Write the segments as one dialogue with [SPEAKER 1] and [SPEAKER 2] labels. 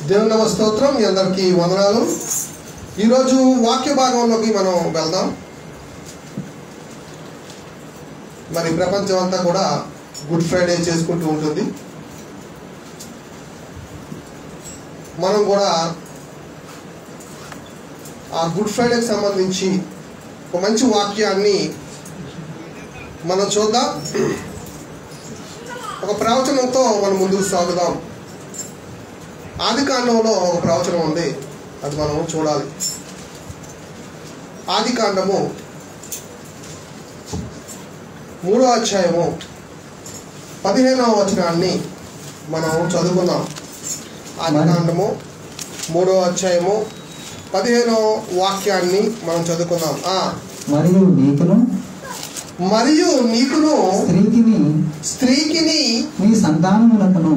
[SPEAKER 1] దేవుని నామ స్తోత్రం. మీ అందరికీ వందనాలు. ఈరోజు వాక్య భాగంలోకి మనం వెళ్దాం. మరి ప్రపంచం అంతా కూడా గుడ్ ఫ్రైడే చేసుకుంటూ ఉంటుంది. మనం కూడా ఆ గుడ్ ఫ్రైడేకి సంబంధించి ఒక మంచి వాక్యాన్ని మనం చూద్దాం. ఒక ప్రవచనంతో మనం ముందుకు సాగుదాం. ఆదికాండంలో ఒక ప్రవచనం ఉంది, అది మనం చూడాలి. ఆదికాండము 3వ అధ్యాయము 15వ వచనాన్ని మనం చదువుకుందాం. ఆదికాండము 3వ అధ్యాయము 15వ వాక్యాన్ని మనం చదువుకుందాం. మరియు నీకును స్త్రీకిని
[SPEAKER 2] నీ సంతానమునకును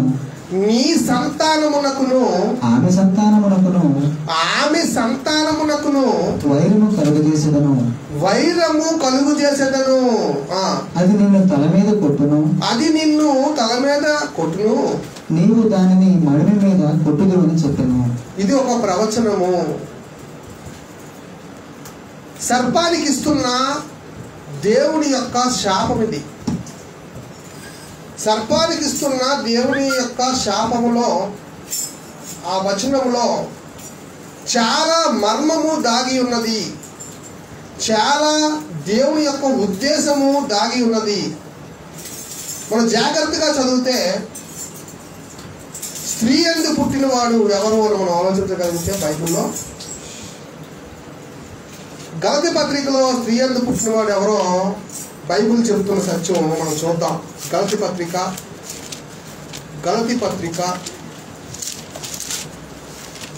[SPEAKER 2] ఆమె సంతానమునకును వైరము కలుగు చేసేదను. అది నిన్ను తల మీద కొట్టును, నీవు దానిని మడిమి మీద కొట్టుదు అని చెప్పాను.
[SPEAKER 1] ఇది ఒక ప్రవచనము. సర్పానికి ఇస్తున్న దేవుని యొక్క శాపం ఇది. సర్పానికి ఇస్తున్న దేవుని యొక్క శాపములో, ఆ వచనములో చాలా మర్మము దాగి ఉన్నది, చాలా దేవుని యొక్క ఉద్దేశము దాగి ఉన్నది. మనం జాగ్రత్తగా చదివితే స్త్రీ యందు పుట్టినవాడు ఎవరు అని మనం ఆలోచించగలిగితే బైబిల్లో గలతీ పత్రికలో స్త్రీ యందు పుట్టినవాడు ఎవరో బైబిల్ చెబుతున్న సత్యం మనం చూద్దాం. గలతీ పత్రిక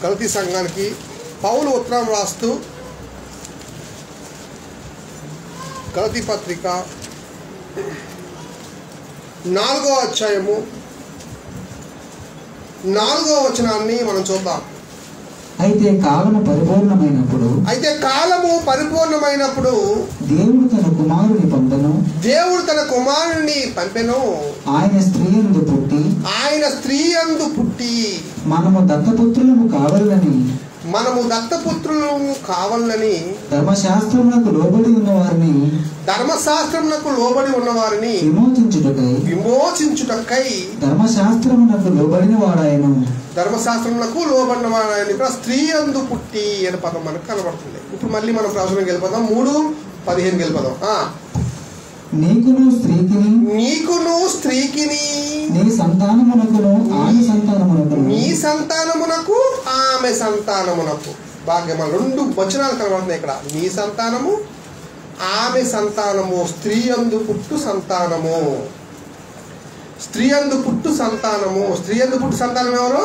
[SPEAKER 1] గలతీ సంఘానికి పౌలు ఉత్తరం రాస్తూ గలతీ పత్రిక 4వ అధ్యాయము 4వ వచనాన్ని మనం చూద్దాం.
[SPEAKER 2] అయితే కాలము పరిపూర్ణమైనప్పుడు
[SPEAKER 1] దేవుడు తన కుమారుని పంపెను.
[SPEAKER 2] ఆయన
[SPEAKER 1] స్త్రీ యందు పుట్టి
[SPEAKER 2] మనము దత్తపుత్రులను కావాలని
[SPEAKER 1] ధర్మశాస్త్రమునకు లోబడి ఉన్నవారిని విమోచించుటకై
[SPEAKER 2] ధర్మశాస్త్రమునకు లోబడిన వాడాయను.
[SPEAKER 1] ఇక్కడ స్త్రీ యందు పుట్టి అనే పదం మనకు కనబడుతుంది. ఇప్పుడు మళ్ళీ మనం ప్రవచనంకి వెళ్ళిపోదాం. 3:15 వెళ్ళిపోదాం.
[SPEAKER 2] నీకును
[SPEAKER 1] స్త్రీకిని
[SPEAKER 2] నీ సంతానమునకు
[SPEAKER 1] ఆమె సంతానమునకు బాగా మన 2 వచనాలు కనబడుతున్నాయి ఇక్కడ. నీ సంతానము, ఆమె సంతానము. స్త్రీ యందు పుట్టు సంతానము. స్త్రీ యందు పుట్టు సంతానం ఎవరు?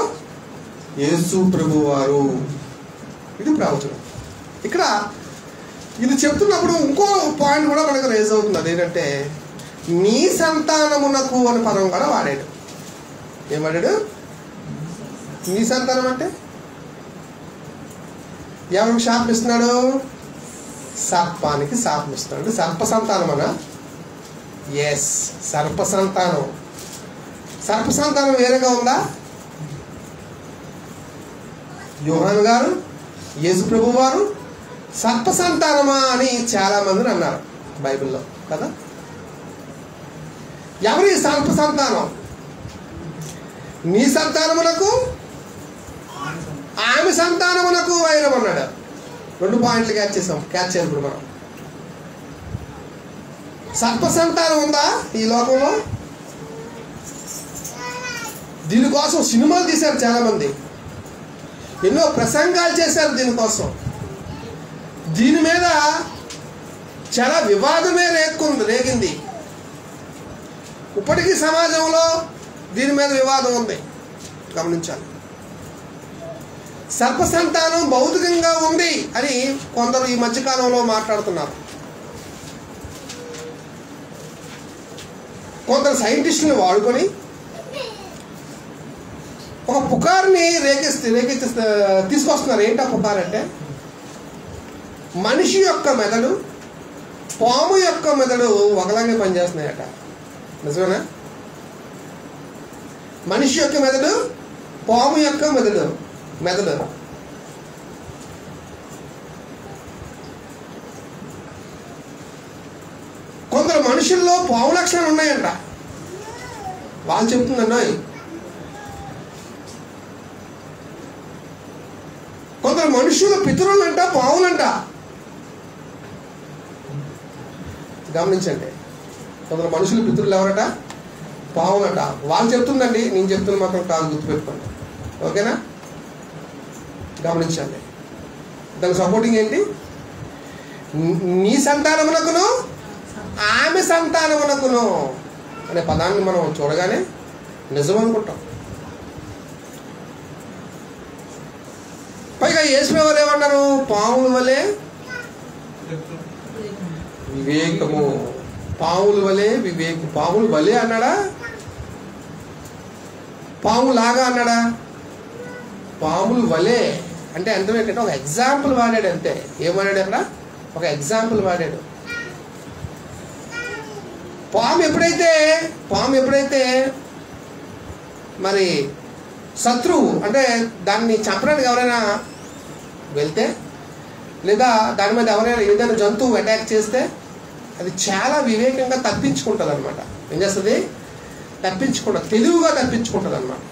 [SPEAKER 1] యేసు ప్రభువారు. ఇది ప్రవచనం. ఇక్కడ ఇది చెప్తున్నప్పుడు ఇంకో పాయింట్ కూడా మనకు రేజ్ అవుతుంది. అదేంటంటే నీ సంతానమునకు అనే పదం కూడా వాడాడు. ఏం వాడాడు? నీ సంతానం అంటే ఎవరికి శాపం ఇస్తున్నాడు? సర్పానికి శాపం ఇస్తున్నాడు. సర్ప సంతానం అనా? ఎస్, సర్ప సంతానం వేరేగా ఉందా? యోహాను గారు, యేసు ప్రభు వారు సర్ప సంతానమా అని చాలా మందిని అన్నారు బైబిల్లో కదా. ఎవరి సర్ప సంతానం? నీ సంతానమునకు, ఆమె సంతానమునకు వైరం అన్నాడు. 2 పాయింట్లు క్యాచ్ చేయాలి ఇప్పుడు మనం. సర్ప సంతానం ఉందా ఈ లోకంలో? దీనికోసం సినిమాలు తీశారు చాలా మంది, ఎన్నో ప్రసంగాలు చేశారు దీనికోసం. దీని మీద చాలా వివాదమే రేగింది. ఇప్పటికీ సమాజంలో దీని మీద వివాదం ఉంది, గమనించాలి. సర్ప సంతానం భౌతికంగా ఉంది అని కొందరు ఈ మధ్యకాలంలో మాట్లాడుతున్నారు. కొందరు సైంటిస్టులను వాడుకొని ఒక పుకార్ని తీసుకొస్తున్నారు. ఏంటి ఆ పుకార్ అంటే, మనిషి యొక్క మెదడు, పాము యొక్క మెదడు ఒకలాగే పనిచేస్తున్నాయట. నిజమేనా? మనిషి యొక్క మెదడు, పాము యొక్క మెదడు మెదడు. కొందరు మనుషుల్లో పాము లక్షణాలు ఉన్నాయంట. వాళ్ళు చెప్తుందన్నోయ్. కొందరు మనుషులు పితరులంట పావులంట. గమనించండి, కొందరు మనుషులు పితరులు ఎవరట? పావులంట. వాళ్ళు చెప్తుందండి, నేను చెప్తున్న మాత్రం కాదు, గుర్తుపెట్టుకోండి. ఓకేనా? గమనించండి. దాని సపోర్టింగ్ ఏంటి? నీ సంతానమునకును ఆమె సంతానమునకును అనే పదాన్ని మనం చూడగానే నిజం అనుకుంటాం. పైగా యేసుప్రభువు వారు ఏమన్నారు? పాముల వలె వివేకము. పాముల వలె వివేకం. పాముల వలె అన్నాడా? పాములాగా అన్నాడా? పాముల వలె అంటే అర్థం ఏంటంటే ఒక ఎగ్జాంపుల్ వాడాడు అంతే. ఏం వాడాడు అక్కడ? ఒక ఎగ్జాంపుల్ వాడాడు. పాము ఎప్పుడైతే మరి శత్రువు అంటే దాన్ని చంపడానికి ఎవరైనా వెళ్తే, లేదా దాని మీద ఎవరైనా ఏదైనా జంతువు అటాక్ చేస్తే అది చాలా వివేకంగా తప్పించుకుంటుంది అనమాట. ఏం చేస్తుంది? తప్పించుకుంటుంది, తెలివిగా తప్పించుకుంటుంది అనమాట.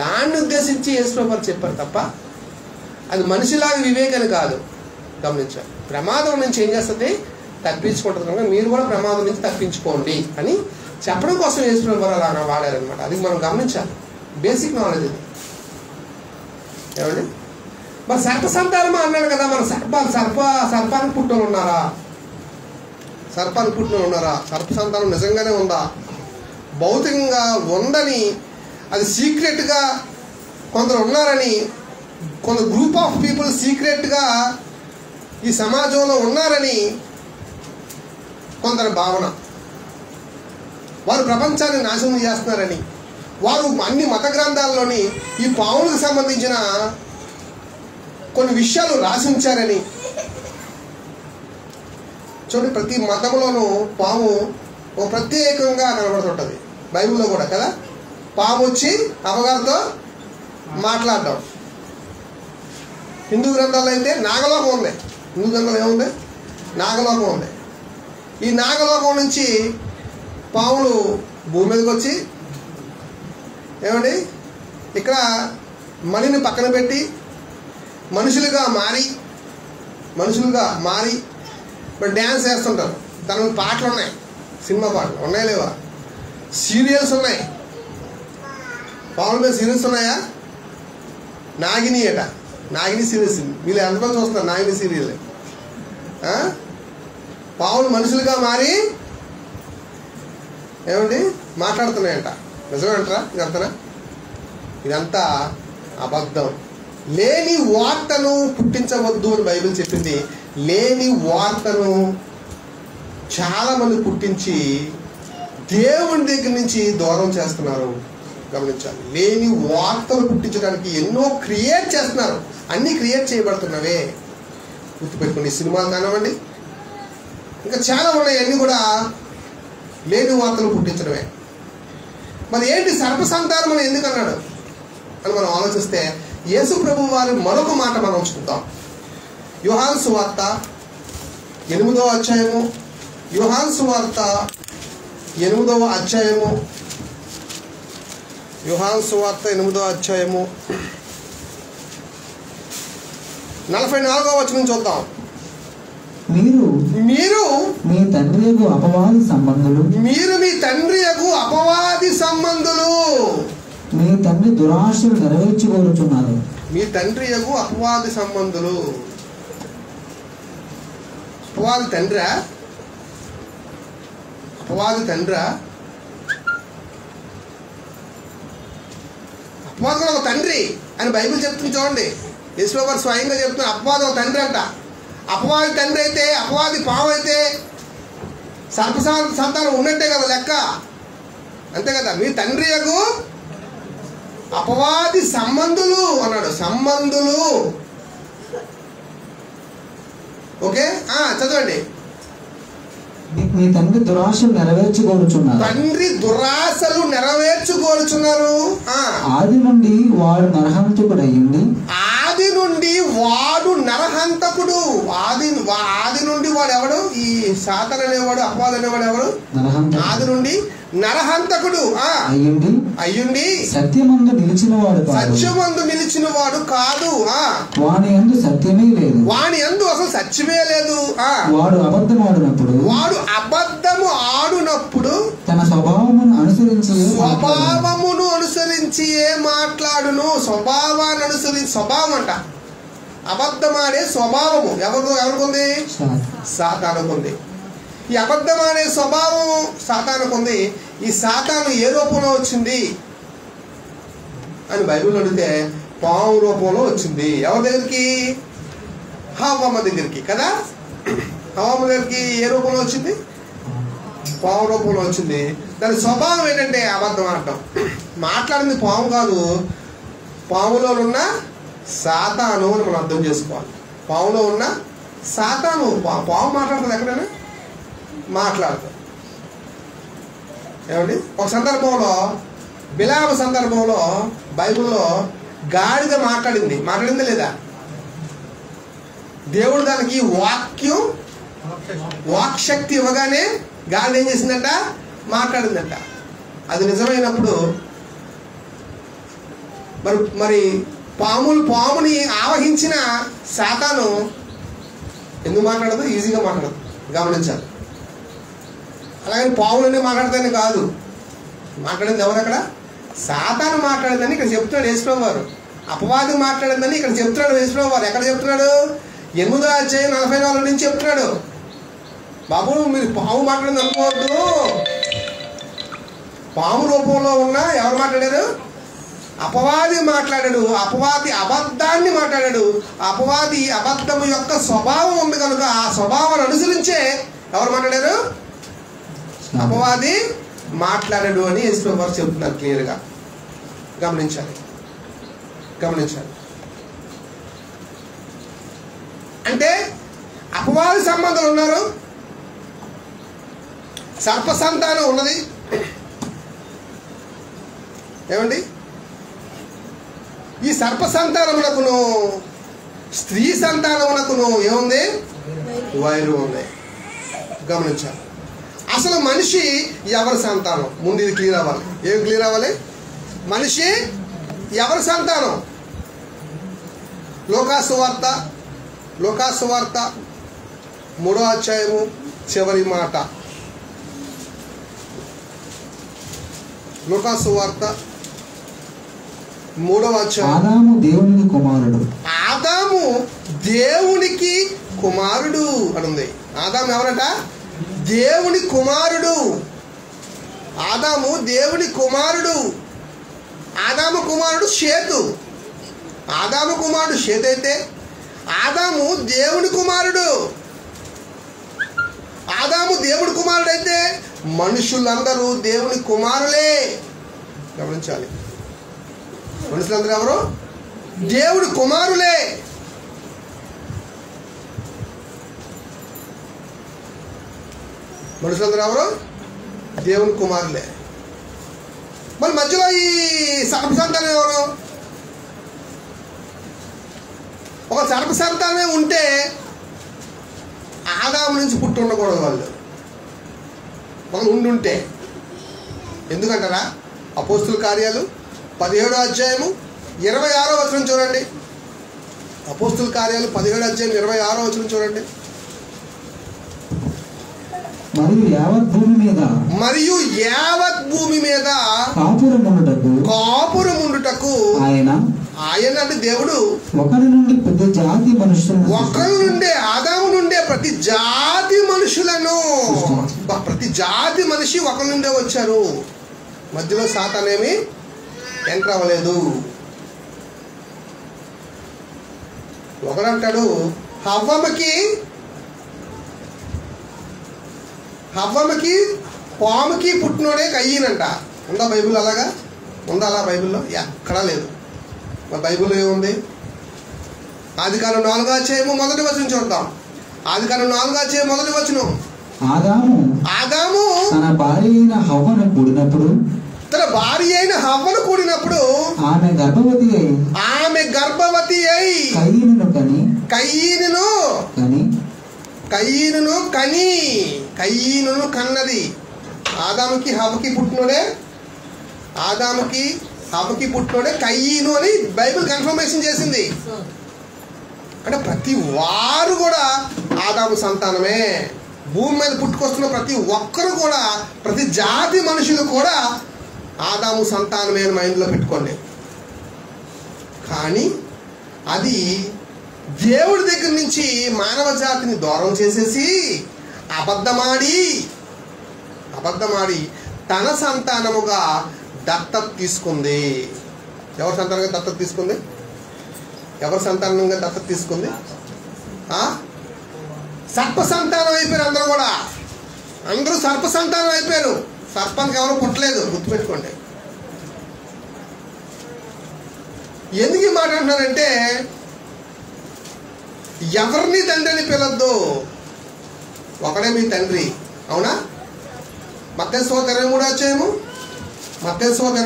[SPEAKER 1] దాన్ని ఉద్దేశించి యేసుప్రభువు వారు చెప్పారు తప్ప అది మనిషిలాగా వివేకం కాదు. గమనించాలి. ప్రమాదం నుంచి ఏం చేస్తుంది? తప్పించుకుంటుంది. కనుక మీరు కూడా ప్రమాదం నుంచి తప్పించుకోండి అని చెప్పడం కోసం యేసుప్రభువు వారు అలా వాడారనమాట. అది మనం గమనించాలి. బేసిక్ నాలెడ్జ్ ఇది. ఏమండి? మరి సర్ప సంతానమా అన్నాడు కదా. మన సర్పానికి పుట్టిన ఉన్నారా? సర్పానికి పుట్టిన ఉన్నారా? సర్ప సంతానం నిజంగానే ఉందా? భౌతికంగా ఉందని, అది సీక్రెట్గా కొందరు ఉన్నారని, కొంత గ్రూప్ ఆఫ్ పీపుల్ సీక్రెట్గా ఈ సమాజంలో ఉన్నారని కొందరు భావన. వారు ప్రపంచాన్ని నాశనం చేస్తున్నారని, వారు అన్ని మత గ్రంథాల్లోని ఈ పాములకు సంబంధించిన కొన్ని విషయాలు రాసి ఉంచారని. చూడండి, ప్రతి మతంలోనూ పాము ఒక ప్రత్యేకంగా కనబడుతుంటుంది. బైబిల్లో కూడా కదా, పాము వచ్చి అమ్మగారితో మాట్లాడడం. హిందూ గ్రంథాల్లో అయితే నాగలోకం ఉంది. హిందూ గ్రంథంలో ఏముంది? నాగలోకం ఉంది. ఈ నాగలోకం నుంచి పాములు భూమి మీదకి వచ్చి ఏమండి ఇక్కడ మణిని పక్కన పెట్టి మనుషులుగా మారి మరి డ్యాన్స్ వేస్తుంటారు. దాని పాటలు ఉన్నాయి, సినిమా పాటలు ఉన్నాయి, లేవా? సీరియల్స్ ఉన్నాయి. పాముల మీద సీరియల్స్ ఉన్నాయా? నాగిని అట, నాగిని సీరియల్స్. వీళ్ళు ఎంతమంది చూస్తున్నారు నాగిని సీరియల్? పాములు మనుషులుగా మారి ఏమండి మాట్లాడుతున్నాయంట. నిజమేంటరా ఇదంతా? ఇదంతా అబద్ధం. లేని వార్తను పుట్టించవద్దు అని బైబిల్ చెప్పింది. లేని వార్తను చాలా మంది పుట్టించి దేవుని దగ్గర నుంచి దూరం చేస్తున్నారు. గమనించాలి. లేని వార్తలు పుట్టించడానికి ఎన్నో క్రియేట్ చేస్తున్నారు. అన్నీ క్రియేట్ చేయబడుతున్నవే. గుర్తుపెట్టుకోండి. సినిమాలు కానివ్వండి, ఇంకా చాలా ఉన్నాయి. అన్నీ కూడా లేని వార్తలు పుట్టించడమే. మరి ఏంటి సర్ప సంతానం అని ఎందుకు అన్నాడు అని మనం ఆలోచిస్తే యేసు ప్రభువు వారి మరొక మాట మనం ఉంచుకుంటాం. యోహాను సువార్త 8వ అధ్యాయము. యోహాను సువార్త 8వ అధ్యాయము. యోహాను సువార్త 8వ అధ్యాయము 44వ వచనం చూద్దాం.
[SPEAKER 2] మీరు
[SPEAKER 1] మీ తండ్రి యగు అపవాది సంబంధులు.
[SPEAKER 2] మీ తండ్రి దురాశలు నెరవేర్చుకోరుచున్నారు.
[SPEAKER 1] మీ తండ్రి యగు అపవాది సంబంధులు. అపవాది తండ్రా? అపవాది కూడా ఒక తండ్రి అని బైబిల్ చెప్తుంది. చూడండి, యేసుప్రభువు వారు స్వయంగా చెప్తున్నారు అపవాది ఒక తండ్రి అంట. అపవాది తండ్రి అయితే, అపవాది పాము అయితే సర్ప సంతానం ఉన్నట్టే కదా లెక్క. అంతే కదా. మీ తండ్రి యగు అపవాది సంబంధులు అన్నాడు. సంబంధులు. ఓకే, చదవండి.
[SPEAKER 2] నీ తండ్రి దురాశలు నెరవేర్చుకోరుచున్నారు.
[SPEAKER 1] తండ్రి దురాశలు నెరవేర్చుకోరుచున్నారు.
[SPEAKER 2] ఆది నుండి వాడు నరహంతకుడు అయ్యింది.
[SPEAKER 1] ఆది నుండి వాడు నరహంతకుడు. ఆది నుండి వాడు ఎవడు? ఈ సాతాను అనేవాడు, అపవాది అనేవాడు ఎవడు? ఆది నుండి నరహంతకుడు అయ్యుండి
[SPEAKER 2] సత్యమందు నిలిచిన వాడు కాదు.
[SPEAKER 1] సత్యమందు నిలిచిన వాడు కాదు.
[SPEAKER 2] వాని యందు సత్యమే లేదు.
[SPEAKER 1] వాని యందు అసలు సత్యమే లేదు.
[SPEAKER 2] వాడు అబద్ధమాడినప్పుడు తన స్వభావమును
[SPEAKER 1] అనుసరించి మాట్లాడును. స్వభావాన్ని అనుసరించి, స్వభావం అంట, అబద్ధమాడే స్వభావము ఎవరికి ఉంది? సాతానుకు ఉంది. ఈ అబద్ధం అనే స్వభావం సాతానుకు ఉంది. ఈ సాతాను ఏ రూపంలో వచ్చింది అని బైబిల్ అడిగితే పాము రూపంలో వచ్చింది. ఎవరి దగ్గరికి? హవ్వమ్మ దగ్గరికి కదా. హవ్వమ్మ దగ్గరికి ఏ రూపంలో వచ్చింది? పాము రూపంలో వచ్చింది. దాని స్వభావం ఏంటంటే అబద్ధం ఆడటం. మాట్లాడింది పాము కాదు, పాములో ఉన్న సాతాను అని మనం అర్థం చేసుకోవాలి. పాములో ఉన్న సాతాను. పాము మాట్లాడుతుంది ఎక్కడైనా? మాట్లాడతాం. ఏమండి? ఒక సందర్భంలో, బిలాము సందర్భంలో బైబిల్లో గాడిద మాట్లాడిందా లేదా? దేవుడు దానికి వాక్శక్తి ఇవ్వగానే గాడిద ఏం చేసిందంట? మాట్లాడిందంట. అది నిజమైనప్పుడు మరి పాముని ఆవహించిన సాతాను ఎందుకు మాట్లాడదు? ఈజీగా మాట్లాడదు. గమనించాలి. అలాగే పావులన్నీ మాట్లాడతానే కాదు, మాట్లాడింది ఎవరు? అక్కడ సాతాను మాట్లాడిందని ఇక్కడ చెప్తున్నాడు యేసుప్రభువు వారు. అపవాది మాట్లాడిందని ఇక్కడ చెప్తున్నాడు యేసుప్రభువు వారు. ఎక్కడ చెప్తున్నాడు? 8వ అధ్యాయం 44 నుంచి చెప్తున్నాడు. బాబు మీరు పాము మాట్లాడింది అనుకోవద్దు. పాము రూపంలో ఉన్న ఎవరు మాట్లాడారు? అపవాది మాట్లాడాడు. అపవాది అబద్ధాన్ని మాట్లాడాడు. అపవాది అబద్ధం యొక్క స్వభావం ఉంది కనుక ఆ స్వభావాన్ని అనుసరించే ఎవరు మాట్లాడారు? అపవాది మాట్లాడాడు అని యేసుప్రభువు వారు చెప్తున్నారు క్లియర్గా. గమనించాలి. అంటే అపవాది సంబంధాలు ఉన్నారు, సర్ప సంతానం ఉన్నది. ఏమండి? ఈ సర్ప సంతానమునకును స్త్రీ సంతానమునకును ఏముంది? వైరు ఉంది. గమనించాలి. అసలు మనిషి ఎవరి సంతానం? ముందు ఇది క్లియర్ అవ్వాలి. ఏం క్లియర్ అవ్వాలి? మనిషి ఎవరి సంతానం? లోకాసు వార్త 3వ అధ్యాయము చివరి మాట. లోకాసు వార్త 3వ అధ్యాయం.
[SPEAKER 2] ఆదాము దేవునికి కుమారుడు.
[SPEAKER 1] ఆదాము దేవునికి కుమారుడు అనుంది. ఆదాము ఎవరట? దేవుని కుమారుడు. ఆదాము దేవుని కుమారుడు. ఆదాము కుమారుడు షేతు. ఆదాము కుమారుడు షేతు అయితే ఆదాము దేవుని కుమారుడు. ఆదాము దేవుని కుమారుడు అయితే మనుషులందరూ దేవుని కుమారులే. గమనించాలి. మనుషులందరూ ఎవరు? దేవుడి కుమారులే. మనుషులందరూ ఎవరు? దేవుని కుమారులే. మరి మధ్యలో ఈ సర్ప సంతానం ఎవరు? ఒక సర్ప సంతానమే ఉంటే ఆదాము నుంచి పుట్టి ఉండకూడదు. వాళ్ళు ఉండుంటే. ఎందుకంటారా? అపోస్తుల కార్యాలు 17వ అధ్యాయము 26వ వచనం చూడండి. అపోస్తుల కార్యాలు 17వ అధ్యాయం 26వ వచనం చూడండి.
[SPEAKER 2] మరియు యావత్ భూమి మీద కాపురముండుటకు ఆయన
[SPEAKER 1] అంటే దేవుడు
[SPEAKER 2] ఒకరి నుండి ప్రతి జాతి మనుషులను,
[SPEAKER 1] ఒకరి నుండే ఆదాము నుండే ప్రతి జాతి మనుషులను, ప్రతి జాతి మనిషి ఒకరి నుండే వచ్చారు. మధ్యలో సాతానేమి ఎంటర్ అవ్వలేదు. ఒకరంటాడు హవ్వమ్మకి పాముకి పుట్టినోడే కయ్యనంట. ఉందా బైబిల్? అలాగా ఉందా? అలా బైబిల్లో ఎక్కడా లేదు. మరి బైబిల్లో ఏముంది? ఆదికాండం 4వ అధ్యాయము 1వ వచనం చూద్దాం. ఆదికాండం 4వ అధ్యాయం 1వ వచనం.
[SPEAKER 2] ఆదాము తన భార్య అయిన హవ్వను కూడినప్పుడు ఆమె గర్భవతి అయి
[SPEAKER 1] కయీనును కన్నది. ఆదాముకి హవ్వకి పుట్టినోడే కయీను అని బైబిల్ కన్ఫర్మేషన్ చేసింది. అంటే ప్రతి వారు కూడా ఆదాము సంతానమే. భూమి మీద పుట్టుకొస్తున్న ప్రతి ఒక్కరు కూడా, ప్రతి జాతి మనుషులు కూడా ఆదాము సంతానమే అని మైండ్లో పెట్టుకోండి. కానీ అది దేవుడి దగ్గర నుంచి మానవ జాతిని దూరం చేసేసి అబద్ధమాడి తన సంతానముగా దత్తత తీసుకుంది. ఎవరి సంతానంగా దత్తత తీసుకుంది? సర్ప సంతానం అయిపోయారు అందరూ కూడా. అందరూ సర్ప సంతానం అయిపోయారు. సర్పానికి ఎవరు పుట్టలేదు, గుర్తుపెట్టుకోండి. ఎందుకు ఈ మాట అంటున్నానంటే, ఎవరిని తండ్రి అని పిలవద్దు, ఒకడే మీ తండ్రి. అవునా? మత్తయి సువార్త 23వ అధ్యాయము, మత్తయి సువార్త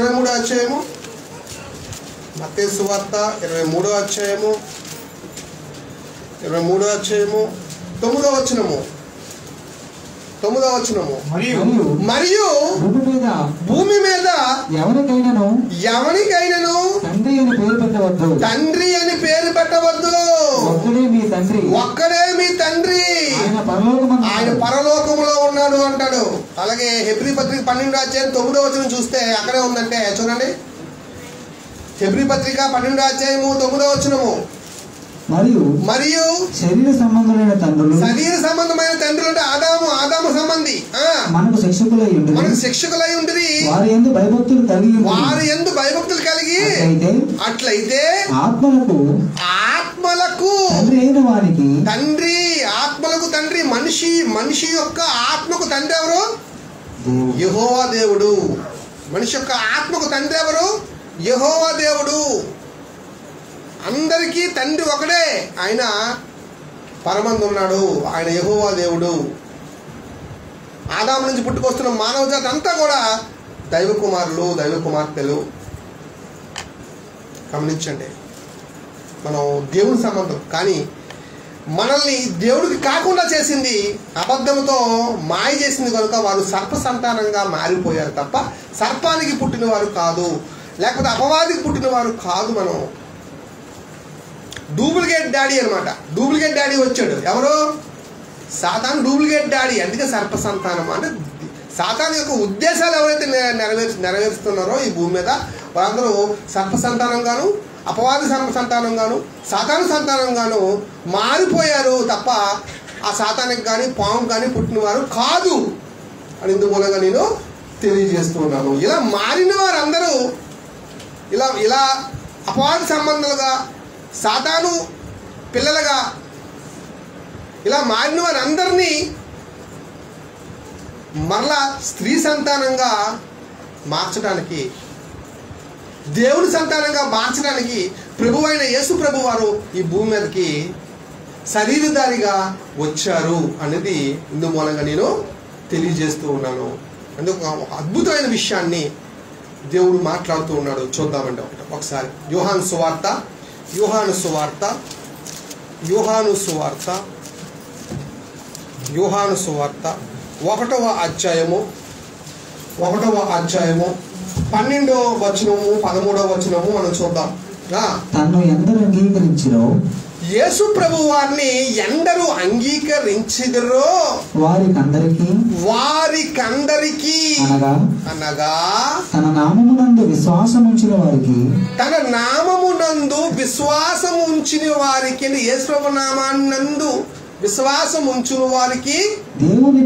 [SPEAKER 1] 23వ అధ్యాయము 9వ వచనము. మరియు భూమి మీద ఎవరికైనాను తండ్రి అని పేరు పెట్టవద్దు, ఒక్కడే మీ తండ్రి, ఆయన పరలోకములో ఉన్నాడు అంటాడు. అలాగే హెబ్రీ పత్రిక 12వ అధ్యాయం 9వ వచనం చూస్తే అక్కడే ఉందంటే చూడండి. హెబ్రీ పత్రిక 12వ అధ్యాయము 9వ వచనము. మరియు శరీర సంబంధమైన తండ్రులు అంటే ఆదాము సంబంధి మనకు శిక్షకులై ఉండి వారి యందు భయభక్తులు కలిగి అట్లయితే ఆత్మలకు తండ్రి మనిషి యొక్క ఆత్మకు తండ్రి ఎవరు? యెహోవా దేవుడు. మనిషి యొక్క ఆత్మకు తండ్రి ఎవరు? యెహోవా దేవుడు. అందరికీ తండ్రి ఒకడే, ఆయన పరమందు ఉన్నాడు, ఆయన యెహోవా దేవుడు. ఆదాము నుంచి పుట్టుకొస్తున్న మానవ జాతి అంతా కూడా దైవ కుమారులు, దైవ కుమార్తెలు. గమనించండి, మనం దేవుని సంబంధం. కానీ మనల్ని దేవుడికి కాకుండా చేసింది, అబద్ధంతో మాయ చేసింది కనుక వారు సర్ప సంతానంగా మారిపోయారు తప్ప సర్పానికి పుట్టిన వారు కాదు, లేకపోతే అపవాదికి పుట్టిన వారు కాదు. మనం డూప్లికేట్ డాడీ అనమాట. డూప్లికేట్ డాడీ వచ్చాడు. ఎవరు? సాతాను డూప్లికేట్ డాడీ. అందుకే సర్ప సంతానం అంటే సాతాను యొక్క ఉద్దేశాలు ఎవరైతే నెరవేరుస్తున్నారో ఈ భూమి మీద వారందరూ సర్ప సంతానంగాను, అపవాది సంతానంగాను, సాతాను సంతానంగాను మారిపోయారు తప్ప ఆ సాతానికి కానీ పాము కానీ పుట్టినవారు కాదు అని ఇందుమూలంగా నేను తెలియజేస్తున్నాను. ఇలా మారిన వారందరూ ఇలా అపవాది సంబంధాలుగా, సాతాను పిల్లలుగా ఇలా మారిన వారందరినీ మరలా స్త్రీ సంతానంగా మార్చడానికి, దేవుని సంతానంగా మార్చడానికి ప్రభువైన యేసు ప్రభు వారు ఈ భూమి మీదకి శరీరధారిగా వచ్చారు అనేది ఇందు మూలంగా నేను తెలియజేస్తూ ఉన్నాను. అందుకు ఒక అద్భుతమైన విషయాన్ని దేవుడు మాట్లాడుతూ ఉన్నాడు. చూద్దామండి ఒకసారి. యోహాను సువార్త 1వ అధ్యాయము 12వ వచనము 13వ వచనము మనం చూద్దాం.
[SPEAKER 2] తన్ను ఎందరు అంగీకరించిరో,
[SPEAKER 1] యేసు ప్రభు వారిని ఎందరు అంగీకరించిదరో వారికందరికి అనగా
[SPEAKER 2] తన నామమునందు
[SPEAKER 1] విశ్వాసము ఉంచిన వారికి యేసు ప్రభు నామానందు విశ్వాసం ఉంచుని వారికి
[SPEAKER 2] దేవుని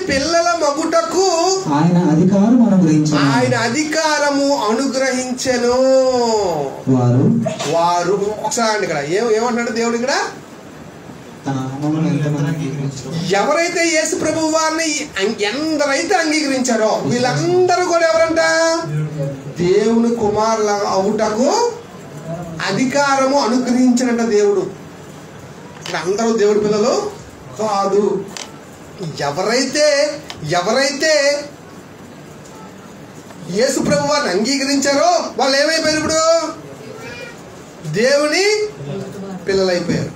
[SPEAKER 1] పిల్లల మగుటకు
[SPEAKER 2] ఆయన
[SPEAKER 1] అధికారము అనుగ్రహించెను. వారు ఒకసారి అండి, ఇక్కడ ఏమంటున్నాడు దేవుడు? ఇక్కడ ఎవరైతే యేసు ప్రభు వారిని ఎందరైతే అంగీకరించారో వీళ్ళందరూ కూడా ఎవరంట? దేవుని కుమారుల అవుటకు అధికారము అనుగ్రహించినట్ట దేవుడు. ఇక్కడ అందరూ దేవుడి పిల్లలు కాదు. ఎవరైతే యేసు ప్రభు వారిని అంగీకరించారో వాళ్ళు ఏమైపోయారు? ఇప్పుడు దేవుని పిల్లలైపోయారు.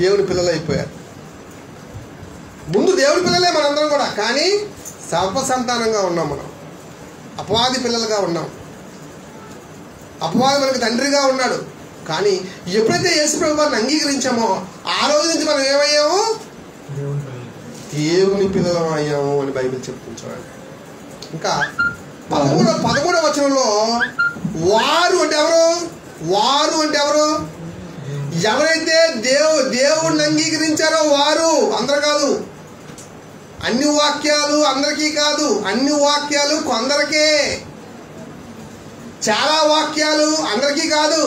[SPEAKER 1] దేవుని పిల్లలైపోయారు. ముందు దేవుని పిల్లలే మనందరం కూడా, కానీ సర్వ సంతానంగా ఉన్నాం. మనం అపవాది పిల్లలుగా ఉన్నాం. అపవాది మనకు తండ్రిగా ఉన్నాడు. కానీ ఎప్పుడైతే యేసు ప్రభు వారిని అంగీకరించామో ఆ రోజు నుంచి మనం ఏమయ్యాము? దేవుని పిల్లలం అయ్యాము అని బైబిల్ చెప్తుంటాడు. ఇంకా 13వ వచనంలో వారు అంటే ఎవరు? వారు అంటే ఎవరు? ఎవరైతే దేవుణ్ణి అంగీకరించారో వారు. అందరు కాదు. అన్ని వాక్యాలు అందరికీ కాదు. అన్ని వాక్యాలు కొందరికే. చాలా వాక్యాలు అందరికీ కాదు.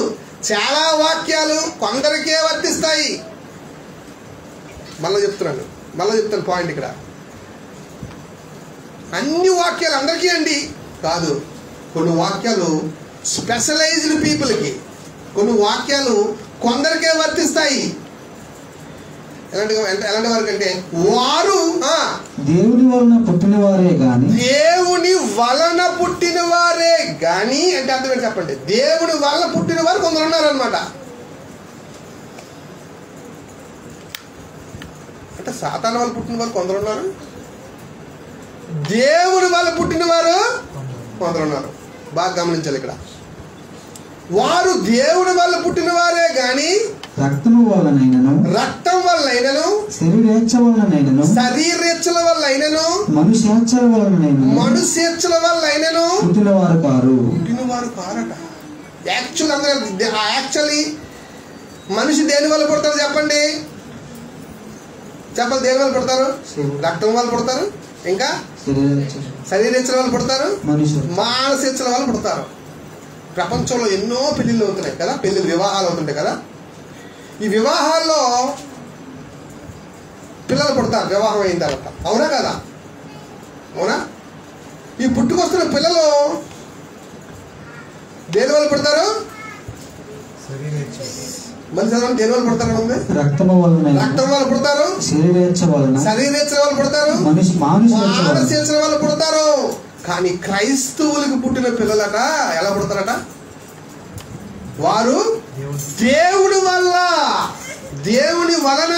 [SPEAKER 1] చాలా వాక్యాలు కొందరికే వర్తిస్తాయి. మళ్ళీ చెప్తాను పాయింట్ ఇక్కడ. అన్ని వాక్యాలు అందరికీ అండి కాదు. కొన్ని వాక్యాలు స్పెషలైజ్డ్ పీపుల్కి, కొన్ని వాక్యాలు కొందరికే వర్తిస్తాయి. ఎలాంటి వారికి అంటే వారు
[SPEAKER 2] దేవుని వలన పుట్టిన వారే గాని.
[SPEAKER 1] దేవుని వలన పుట్టిన వారే గాని అంటే అర్థం ఏంటి చెప్పండి? దేవుని వలన పుట్టిన వారు కొందరు ఉన్నారనమాట. అంటే సాతాను వాళ్ళు పుట్టిన వారు కొందరు ఉన్నారు, దేవుని వల్ల పుట్టిన వారు కొందరు ఉన్నారు. బాగా గమనించాలి ఇక్కడ. వారు దేవుని వల్ల పుట్టిన వారే గాని
[SPEAKER 2] రక్తం వల్లనైనను
[SPEAKER 1] శరీరేచ్ఛల వల్లైనను
[SPEAKER 2] మనుష్యేచ్ఛల వల్లనైనను
[SPEAKER 1] పుట్టిన
[SPEAKER 2] వారు
[SPEAKER 1] కారట. యాక్చువల్లీ మనిషి దేని వల్ల పుడతారు చెప్పండి? దేని వల్ల పుడతారు? రక్తం వల్ల పుడతారు, ఇంకా శరీరేచ్ఛల వల్ల పుడతారు, మానసేచ్ఛల వల్ల పుడతారు. ప్రపంచంలో ఎన్నో పెళ్లిళ్ళు అవుతున్నాయి కదా, వివాహాలు అవుతుంటాయి కదా. ఈ వివాహాల్లో పిల్లలు పుడతారు వివాహం అయిన తర్వాత. అవునా కదా? అవునా? ఈ పుట్టుకొస్తున్న పిల్లలు దేని వల్ల పుడతారు? మళ్ళీ చదవండి. దేని వల్ల పుడతారు? రక్తం వల్ల పుడతారు, శరీరేచ్ఛల వల్ల పుడతారు, మానసేచ్ఛల వల్ల పుడతారు. కానీ క్రైస్తవులకు పుట్టిన పిల్లలట ఎలా పుడతారట? వారు దేవుని వలన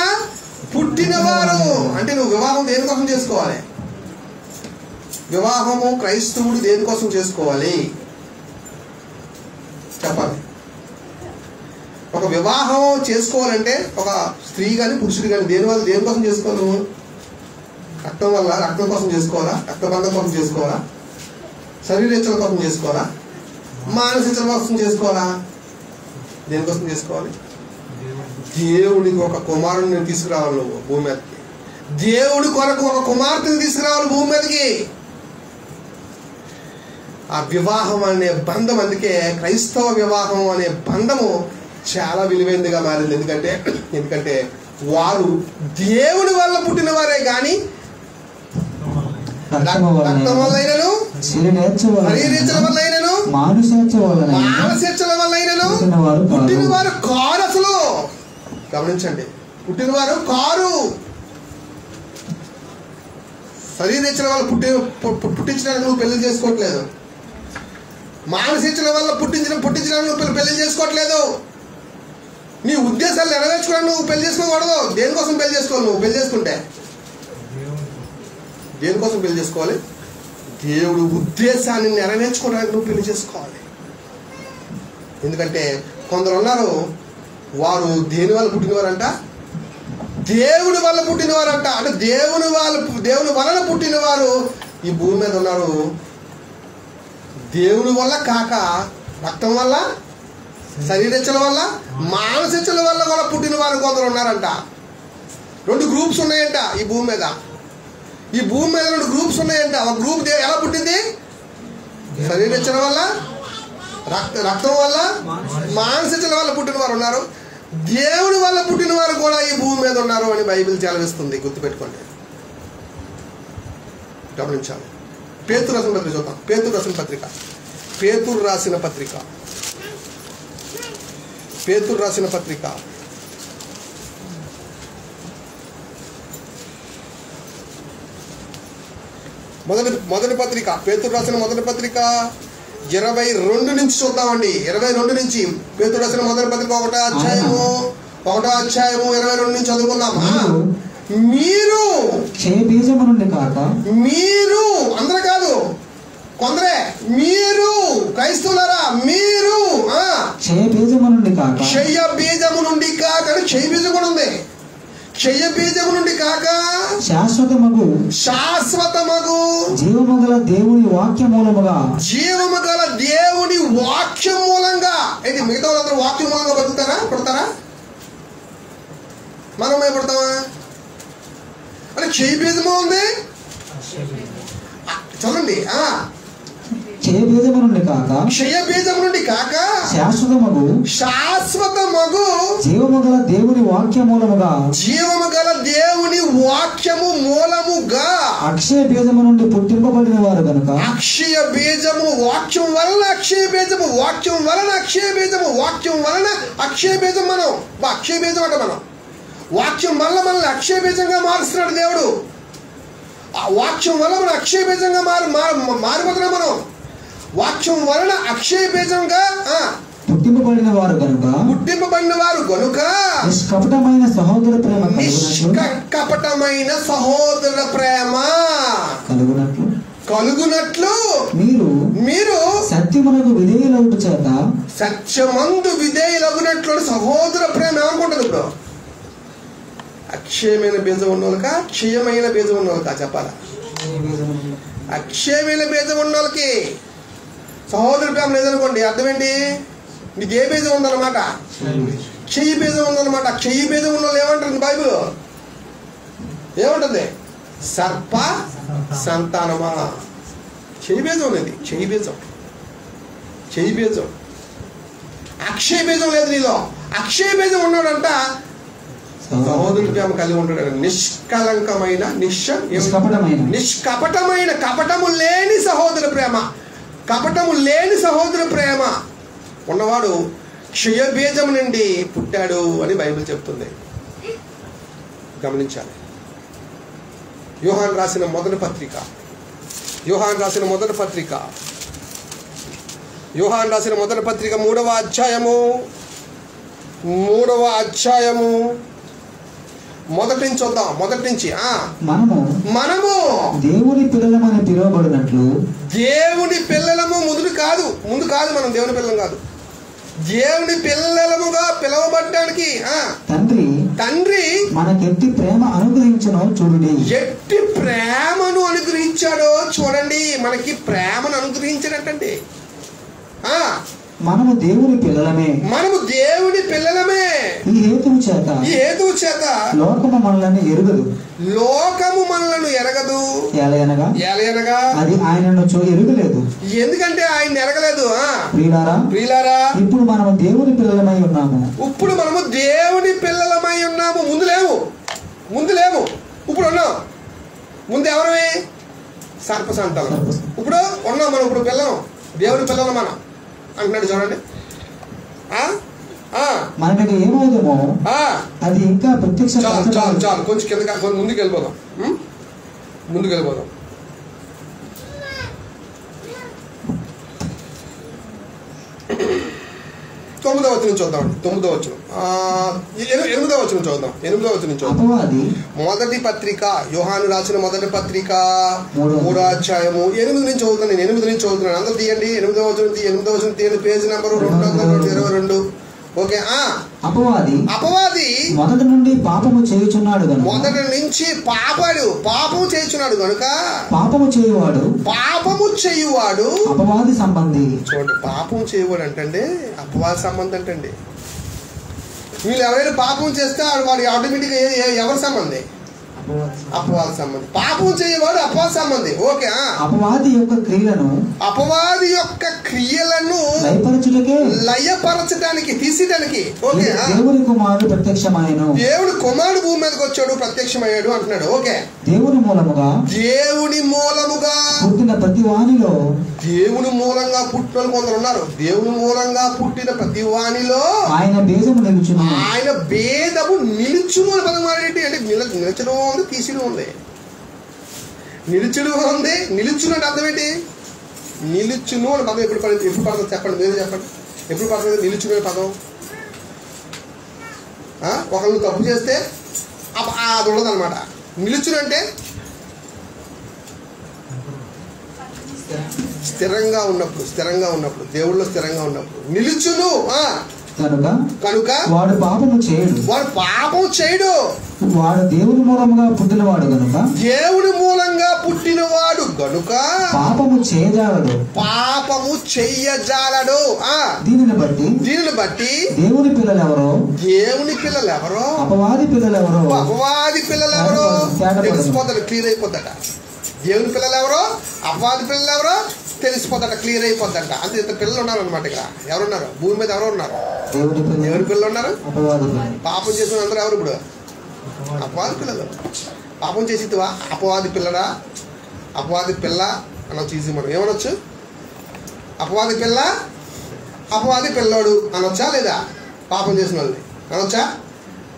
[SPEAKER 1] పుట్టినవారు. అంటే నువ్వు వివాహం దేనికోసం చేసుకోవాలి? వివాహము క్రైస్తవుడు దేనికోసం చేసుకోవాలి చెప్పాలి. ఒక వివాహం చేసుకోవాలంటే ఒక స్త్రీ కానీ పురుషుడు కానీ దేనికోసం చేసుకోవాలి? నువ్వు రక్తం కోసం చేసుకోవాలా? రక్తబంధం కోసం చేసుకోవాలా? శరీరేచ్ఛల కోసం చేసుకోవాలా? మానసికల కోసం చేసుకోవాలా? దేనికోసం చేసుకోవాలి? దేవుడికి ఒక కుమారుడిని తీసుకురావాలి నువ్వు భూమి మీదకి. దేవుడి కొరకు ఒక కుమార్తెని తీసుకురావాలి భూమి మీదకి. ఆ వివాహం అనే బంధం, అందుకే క్రైస్తవ వివాహం అనే బంధము చాలా విలువైనదిగా మారింది. ఎందుకంటే వారు దేవుని వల్ల పుట్టిన వారే గాని రక్తం వల్లైనను శరీరేచ్ఛల వల్లైనను మానసేచ్ఛల వల్లైనను పుట్టినవారు కారు. అసలు గమనించండి, పుట్టినవారు కారు. శరీరేచ్ఛల వల్ల పుట్టించడానికి నువ్వు పెళ్లి చేసుకోవట్లేదు. మానసేచ్ఛల వల్ల పుట్టించడానికి నువ్వు పెళ్లి చేసుకోవట్లేదు. నీ ఉద్దేశాలు నెరవేర్చుకోవడానికి నువ్వు పెళ్లి చేసుకోకూడదు. దేనికోసం పెళ్లి చేసుకోవాలి? నువ్వు పెళ్లి చేసుకుంటే దేనికోసం పెళ్లి చేసుకోవాలి? దేవుడు ఉద్దేశాన్ని నెరవేర్చుకోవడానికి నువ్వు పెళ్లి చేసుకోవాలి. ఎందుకంటే కొందరు ఉన్నారు, వారు దేని వల్ల పుట్టినవారంట? దేవుని వల్ల పుట్టినవారంట. అంటే దేవుని వలన పుట్టినవారు ఈ భూమి మీద ఉన్నారు. దేవుని వల్ల కాక రక్తం వల్ల, శరీరేచ్ఛల వల్ల, మానసేచ్ఛల వల్ల కూడా పుట్టిన వారు కొందరు ఉన్నారంట. 2 గ్రూప్స్ ఉన్నాయంట ఈ భూమి మీద. 2 గ్రూప్స్ ఉన్నాయంట. ఒక గ్రూప్ ఎలా పుట్టింది? శరీరేచ్ఛల వల్ల, రక్తం వల్ల, మానసేచ్ఛల వల్ల పుట్టిన వారు ఉన్నారు. దేవుని వల్ల పుట్టిన వారు కూడా ఈ భూమి మీద ఉన్నారు అని బైబిల్ సెలవిస్తుంది. గుర్తుపెట్టుకోండి, గమనించాలి. పేతురు రాసిన పత్రిక చూద్దాం. పేతురు రాసిన పత్రిక మొదటి పత్రిక, పేతురు రాసిన మొదటి పత్రిక 22 నుంచి చూద్దామండి. 22 నుంచి పేతురు రాసిన మొదటి పత్రిక 1వ అధ్యాయము 22 నుంచి చదువుకుందామా. మీరు
[SPEAKER 2] క్షయబీజము నుండి కాక,
[SPEAKER 1] మీరు అందరూ కాదు, కొందరే, మీరు క్రైస్తవులారా, మీరు
[SPEAKER 2] క్షయబీజము నుండి కాక,
[SPEAKER 1] క్షయ బీజము నుండి కాక, క్షయ బీజం కూడా ఉంది. క్షయ బీజము నుండి కాక
[SPEAKER 2] శాశ్వతమగు జీవము గల దేవుని వాక్య మూలముగా,
[SPEAKER 1] జీవము గల దేవుని వాక్యం మూలంగా. ఏంటి మిగతా వాళ్ళందరూ వాక్యం మూలంగా బతుకుతారా, పుడతారా? మనం భయపడతామా? అంటే క్షయ బీజము ఉంది చదవండి.
[SPEAKER 2] క్షయ బీజము నుండి కాక,
[SPEAKER 1] క్షయ బీజము నుండి కాక
[SPEAKER 2] శాశ్వతమగు జీవము గల దేవుని వాక్య మూలముగా,
[SPEAKER 1] జీవము గల దేవుని వాక్యము మూలముగా,
[SPEAKER 2] అక్షయ బీజము నుండి పుట్టింపబడిన వారు గనుక,
[SPEAKER 1] అక్షయ బీజము వాక్యం వలన, అక్షయ బీజము వాక్యం వలన, అక్షయ బీజము వాక్యం వలన, అక్షయ బీజం మనం అక్షయ బీజం అంటే మనం వాక్యం వల్ల మనల్ని అక్షయ బీజంగా మారుస్తున్నాడు దేవుడు. ఆ వాక్యం వల్ల మనం అక్షయ బీజంగా మారిపోతున్నాం. మనం వాక్యం వలన అక్షయ బీజంగా
[SPEAKER 2] పుట్టింపబడిన వారు గనుక, నిష్కపటమైన సహోదర ప్రేమ
[SPEAKER 1] కలుగునట్లు మీరు
[SPEAKER 2] సత్యమునకు విధేయులగుట చేత,
[SPEAKER 1] సత్యమందు విధేయులగునట్లు. సహోదర ప్రేమ ఏమనుకుంటుంది ఇప్పుడు? అక్షయమైన బీజం ఉన్నోళ్ళకా, క్షయమైన బీజం ఉన్నోళ్ళకా చెప్పాలా? అక్షయమైన బీజం ఉన్నోళ్ళకి సహోదర ప్రేమ లేదనుకోండి, అర్థం ఏంటి? నీకు ఏ బీజం ఉందన్నమాట? క్షయ బీజం ఉందన్నమాట. క్షయ బీజం ఉన్న వాళ్ళు ఏమంటుంది బైబిల్? ఏమంటుంది? సర్ప సంతానమా. క్షయ బీజం ఉన్నది, క్షయ బీజం. అక్షయ బీజం లేదు నీలో. అక్షయ బీజం ఉన్నాడంట సహోదరుల ప్రేమ కలిగి ఉంటాడు. నిష్కలంకమైన నిష్కపటమైన కపటము లేని సహోదర ప్రేమ, కపటము లేని సహోదర ప్రేమ ఉన్నవాడు క్షయ బీజం నుండి పుట్టాడు అని బైబిల్ చెప్తుంది. గమనించాలి. యోహాను రాసిన మొదటి పత్రిక 3వ అధ్యాయము మొదటి నుంచి చూద్దాం. మొదటి నుంచి మనము
[SPEAKER 2] దేవుని పిల్లలమని పిలువబడినట్లు,
[SPEAKER 1] దేవుని పిల్లలము ముందు కాదు మనం దేవుని పిల్లలం కాదు, దేవుని పిల్లలముగా పిలవబడ్డానికి తండ్రి
[SPEAKER 2] మనకెట్టి ప్రేమ అనుగ్రహించను చూడండి.
[SPEAKER 1] ఎట్టి ప్రేమను అనుగ్రహించాడో చూడండి. మనకి ప్రేమను అనుగ్రహించాడంటండి.
[SPEAKER 2] మనము దేవుని పిల్లలమే. ఈ హేతువు చేత లోకము మనలను ఎరగదు. ఎలయనగా అది ఆయనను ఎరుగలేదు.
[SPEAKER 1] ఎందుకంటే ఆయన ఎరగలేదు.
[SPEAKER 2] ప్రియులారా, ఇప్పుడు మనము దేవుని పిల్లలమై ఉన్నాము.
[SPEAKER 1] ముందు లేవు. ఇప్పుడు ఉన్నాం. ముందు ఎవరమే? సర్ప సంతానం. ఇప్పుడు ఉన్నాం మనం. ఇప్పుడు పిల్లలం, దేవుని పిల్లలం మనం అంటున్నాడు. చూడండి,
[SPEAKER 2] మనకి ఏమవుతామో అది ఇంకా ప్రత్యక్ష.
[SPEAKER 1] చాలు కొంచెం కింద ముందుకు వెళ్ళిపోదాం. 9వ వచనం చూద్దామండి. 9వ వచనం 8వ వచనం చూద్దాం. 8వ వచనం చూద్దాం. మొదటి పత్రిక, యోహాను రాసిన మొదటి పత్రిక 3వ అధ్యాయము 8 నుంచి చదువుతాను. నేను 8 నుంచి చదువుతున్నాను. అందరూ తీయండి. 8వ వచనం తీయండి. Page number 222. ఓకే.
[SPEAKER 2] అపవాది మొదటి నుండి పాపము చేయుచున్నాడు గనుక,
[SPEAKER 1] మొదటి నుంచి పాపము చేయుచున్నాడు కనుక,
[SPEAKER 2] పాపము చేయువాడు అపవాది సంబంధి.
[SPEAKER 1] చూడండి, పాపం చేయవాడు అంటండి అపవాది సంబంధి అంటండి. వీళ్ళు ఎవరైనా పాపం చేస్తే వాడి ఆటోమేటిక్గా ఎవరి సంబంధి? అపవాది సంబంధి. పాపం చేయవాడు అపవాది సంబంధి. ఓకే.
[SPEAKER 2] అపవాది యొక్క క్రియలను
[SPEAKER 1] లయపరచడానికి తీసేయడానికి. ఓకే.
[SPEAKER 2] దేవుని కుమారుడు ప్రత్యక్షమయ్యాడు.
[SPEAKER 1] దేవుని కుమారుడు భూమి మీదకి వచ్చాడు, ప్రత్యక్షమయ్యాడు అంటున్నాడు. ఓకే.
[SPEAKER 2] దేవుని మూలముగా పుట్టిన ప్రతి వానిలో,
[SPEAKER 1] దేవుని మూలంగా పుట్టిన కొందరు ఉన్నారు. దేవుని మూలంగా పుట్టిన ప్రతి వానిలో
[SPEAKER 2] ఆయన బీజము నిలుచును.
[SPEAKER 1] ఆయన బేదము నిలుచును అని పదం వాడేటి. అంటే నిలచడం ఉంది, తీసిడం ఉంది. నిలుచుడు ఉంది. నిలుచును అంటే అర్థం ఏంటి? నిలుచును అని పదం ఎప్పుడు పడుతుంది చెప్పండి, మీరు చెప్పండి. ఎప్పుడు పడుతుంది నిలుచును అనే పదం? ఒకళ్ళు తప్పు చేస్తే అది ఉండదు అనమాట. నిలుచును అంటే స్థిరంగా ఉన్నప్పుడు దేవుళ్ళు స్థిరంగా ఉన్నప్పుడు నిలుచును. కనుక వాడు పాపము చేయడు.
[SPEAKER 2] వాడు దేవుని మూలంగా పుట్టినవాడు
[SPEAKER 1] గనుక
[SPEAKER 2] పాపము
[SPEAKER 1] చెయ్యజాలడు.
[SPEAKER 2] దీనిని బట్టి దేవుని పిల్లలెవరో అపవాది పిల్లలెవరో
[SPEAKER 1] తెలిసిపోతాడు, క్లియర్ అయిపోతాడ. దేవుని పిల్లలెవరో అపవాది పిల్లలెవరో తెలిసిపోతాడ, క్లియర్ అయిపోద్దంట. అంతే ఇంత పిల్లలు ఉన్నారనమాట. ఇక్కడ ఎవరున్నారు? భూమి మీద ఎవరు ఉన్నారు? దేవుని పిల్లలు ఉన్నారు. పాపం చేసిన అందరూ ఎవరు? ఇప్పుడు అపవాది పిల్లలు. పాపం చేసివా అపవాది పిల్లడా? అపవాది పిల్ల అనొచ్చు. ఈజీ మనం ఏమనొచ్చు? అపవాది పిల్ల, అపవాది పిల్లోడు అనొచ్చా లేదా? పాపం చేసిన వాళ్ళని అనొచ్చా?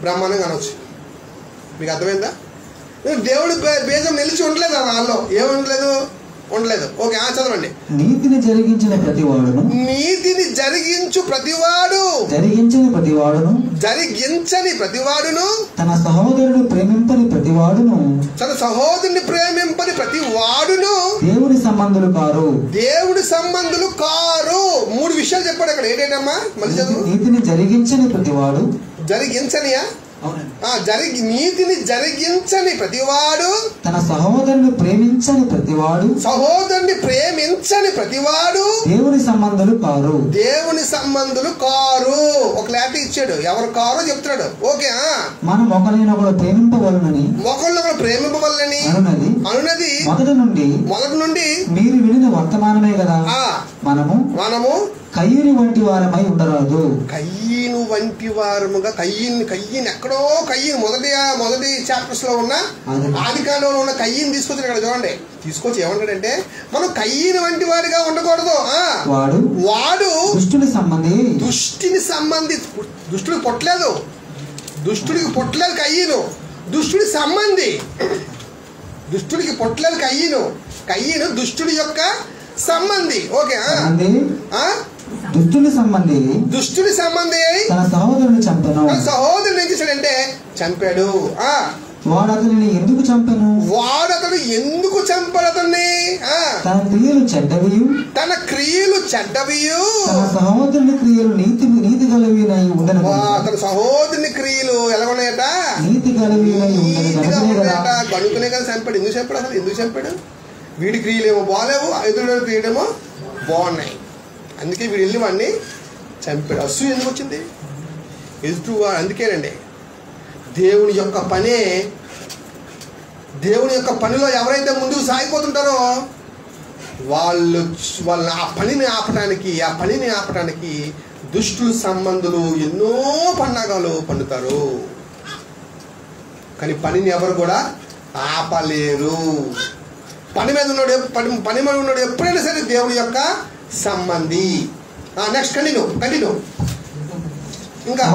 [SPEAKER 1] బ్రహ్మాండంగా అనొచ్చు. మీకు అర్థమైందా? దేవుడు బీజం నిలిచి ఉండలేదు వాళ్ళలో. ఏముండలేదు? ఉండలేదు. ఓకే, చదవండి.
[SPEAKER 2] నీతిని జరిగించని
[SPEAKER 1] ప్రతివాడును
[SPEAKER 2] తన సహోదరుని ప్రేమింపని
[SPEAKER 1] ప్రతివాడును
[SPEAKER 2] దేవుని సంబంధులు
[SPEAKER 1] కారు. 3 విషయాలు చెప్పాడు అక్కడ. ఏంటమ్మా? మళ్ళీ చదువు.
[SPEAKER 2] నీతిని జరిగించని ప్రతివాడు.
[SPEAKER 1] జరిగించనియా? నీతిని జరిగించని ప్రతివాడు,
[SPEAKER 2] తన సహోదరుని ప్రేమించని
[SPEAKER 1] ప్రతివాడు
[SPEAKER 2] దేవుని సంబంధులు కారు.
[SPEAKER 1] ఒక క్లారిటీ ఇచ్చాడు. ఎవరు కారో చెప్తున్నాడు. ఓకే,
[SPEAKER 2] మనం ఒకరినొకరు ప్రేమింపవలనని
[SPEAKER 1] అనున్నది
[SPEAKER 2] మొదటి నుండి మీరు వినిన వర్తమానమే కదా. మనము కయ్యూని వంటి వారమై ఉండరాదు.
[SPEAKER 1] కయ్యను వంటి వారముగా కయ్యను ఎక్కడో మొదటి చాప్టర్స్ లో ఉన్న ఆదికాండంలో ఉన్న కయ్యను తీసుకొచ్చి ఇక్కడ చూడండి. తీసుకొచ్చి ఏమంటాడంటే మనం కయ్యను వంటి వాడిగా ఉండకూడదు. వాడు దుష్టుని సంబంధి. దుష్టుడికి పొట్టలేదు కయ్యను. దుష్టుడికి పొట్టలేదు కయ్యను దుష్టుడి యొక్క సంబంధి. ఓకే,
[SPEAKER 2] దుష్టుని సంబంధి
[SPEAKER 1] తన సహోదరుని ఏం చేశాడంటే చంపాడు.
[SPEAKER 2] వాడు అతనిని ఎందుకు చంపాను?
[SPEAKER 1] ఎందుకు చంపాడు అతన్ని?
[SPEAKER 2] తన క్రియలు చెడ్డవియు
[SPEAKER 1] తన
[SPEAKER 2] సహోదరుని క్రియలు నీతి గలవినై ఉండను.
[SPEAKER 1] తన సహోదరుని క్రియలు ఎలా ఉన్నాయట?
[SPEAKER 2] నీతి గలవినై ఉండను.
[SPEAKER 1] గనుకునే కదా చంపాడు. ఎందుకు చంపాడు? వీడి క్రియలు ఏమో బాగాలేవు, ఎదురు క్రియలేమో బాగున్నాయి. అందుకే వీడు వెళ్ళి వాడిని చంపాడు. అసూయ ఎందుకు వచ్చింది? అందుకేనండి దేవుని యొక్క పనిలో ఎవరైతే ముందుకు సాగిపోతుంటారో వాళ్ళు ఆ పనిని ఆపటానికి దుష్టుల సంబంధులు ఎన్నో పన్నాగాలు పండుతారు. కానీ పనిని ఎవరు కూడా ఆపలేరు. పని మీద ఉన్నాడు ఎప్పుడైనా సరే దేవుడి యొక్క సంబంధి. Next continue. ఇంకా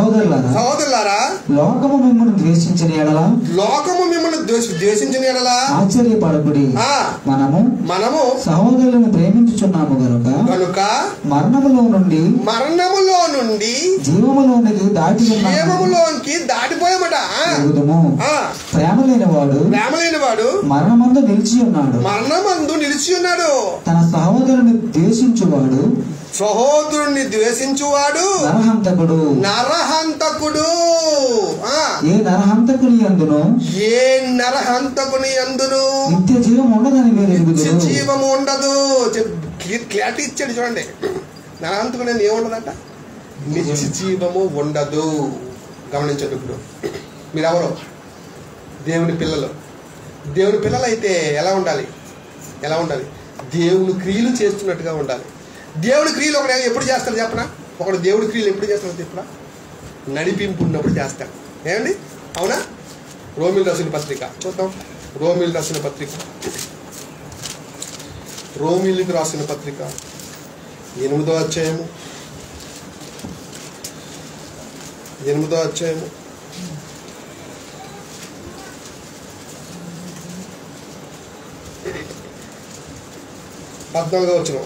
[SPEAKER 1] సహోదరులారా,
[SPEAKER 2] లోకము మిమ్మల్ని
[SPEAKER 1] ద్వేషించిన ఎడల
[SPEAKER 2] ఆశ్చర్యపడకుడి. మనము సహోదరులను ప్రేమించుచున్నాము కనుక మరణములో నుండి జీవములోనికి
[SPEAKER 1] దాటిపోయామట.
[SPEAKER 2] ప్రేమలేని వాడు మరణమందు నిలిచి ఉన్నాడు. తన సహోదరుని ద్వేషించువాడు
[SPEAKER 1] నరహంతకుడు.
[SPEAKER 2] ఏ నరహంతకుని
[SPEAKER 1] యందును
[SPEAKER 2] నిత్య జీవము
[SPEAKER 1] ఉండదు. క్లారిటీ ఇచ్చాడు చూడండి. నరహంతకుడు ఏముండదంట? నిత్య జీవము ఉండదు. గమనించండి. ఇప్పుడు మీరెవరు? దేవుని పిల్లలు అయితే ఎలా ఉండాలి? దేవుని క్రియలు చేస్తున్నట్టుగా ఉండాలి. దేవుడి క్రియలు ఒకడు ఎప్పుడు చేస్తాడు చెప్పనా? ఒకడు దేవుడి క్రియలు ఎప్పుడు చేస్తాడు చెప్పనా? నడిపింపు ఉన్నప్పుడు చేస్తాడు. ఏమండి? అవునా? రోమిల్ రాసిన పత్రిక చూద్దాం. రోమిల్కి రాసిన పత్రిక 8వ అధ్యాయము 8 14వ వచనం.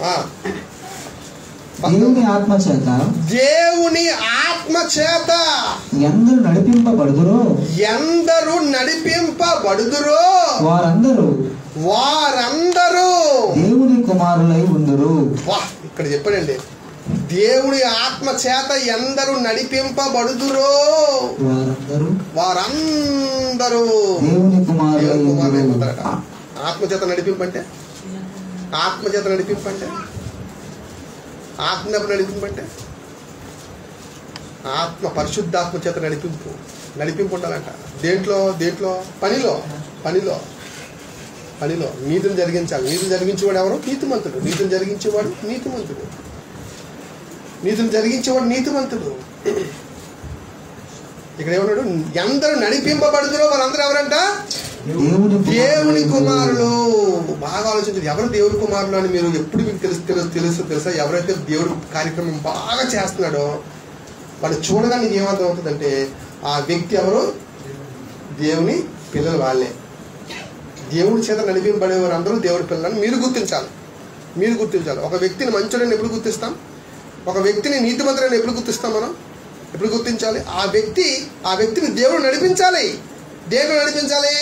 [SPEAKER 2] దేవుని ఆత్మ చేత
[SPEAKER 1] దేవుని ఆత్మ చేత
[SPEAKER 2] ఎందరు నడిపింపబడుదురో
[SPEAKER 1] వారందరూ
[SPEAKER 2] దేవుని కుమారులై ఉందురు.
[SPEAKER 1] ఇక్కడ చెప్పాడండి, దేవుని ఆత్మ చేత ఎందరు నడిపింపబడుదురో వారందరూ
[SPEAKER 2] దేవుని కుమారులై
[SPEAKER 1] ఉంటారట. ఆత్మచేత నడిపింపంటే ఆత్మచేత నడిపింపంటే ఆత్మ నడిపింపంటే ఆత్మ పరిశుద్ధాత్మ చేత నడిపింపు ఉండాలంట. దేంట్లో పనిలో నీతిని జరిగించాలి. నీతిని జరిగించేవాడు ఎవరు? నీతిమంతుడు. నీతిని జరిగించేవాడు నీతిమంతుడు. ఇక్కడ ఏమన్నాడు? ఎందరూ నడిపింపబడుతురో వారందరూ ఎవరంట? దేవుని కుమారులు. బాగా ఆలోచించండి, ఎవరు దేవుని కుమారులు అని మీరు ఎప్పుడు మీకు తెలుసా? ఎవరైతే దేవుడు కార్యక్రమం బాగా చేస్తున్నాడో వాడు చూడగా నీకు ఏమర్థం అవుతుందంటే ఆ వ్యక్తి ఎవరు? దేవుని పిల్లలు వాళ్ళే. దేవుడి చేత నడిపింపబడేవారు అందరూ దేవుడి పిల్లలని మీరు గుర్తించాలి. ఒక వ్యక్తిని మంచోడని ఎప్పుడు గుర్తిస్తాం? ఒక వ్యక్తిని నీతిమంతుడని ఎప్పుడు గుర్తిస్తాం? మనం ఎప్పుడు గుర్తించాలి? ఆ వ్యక్తిని దేవుడు నడిపించాలి. దేంట్లో నడిపించాలి?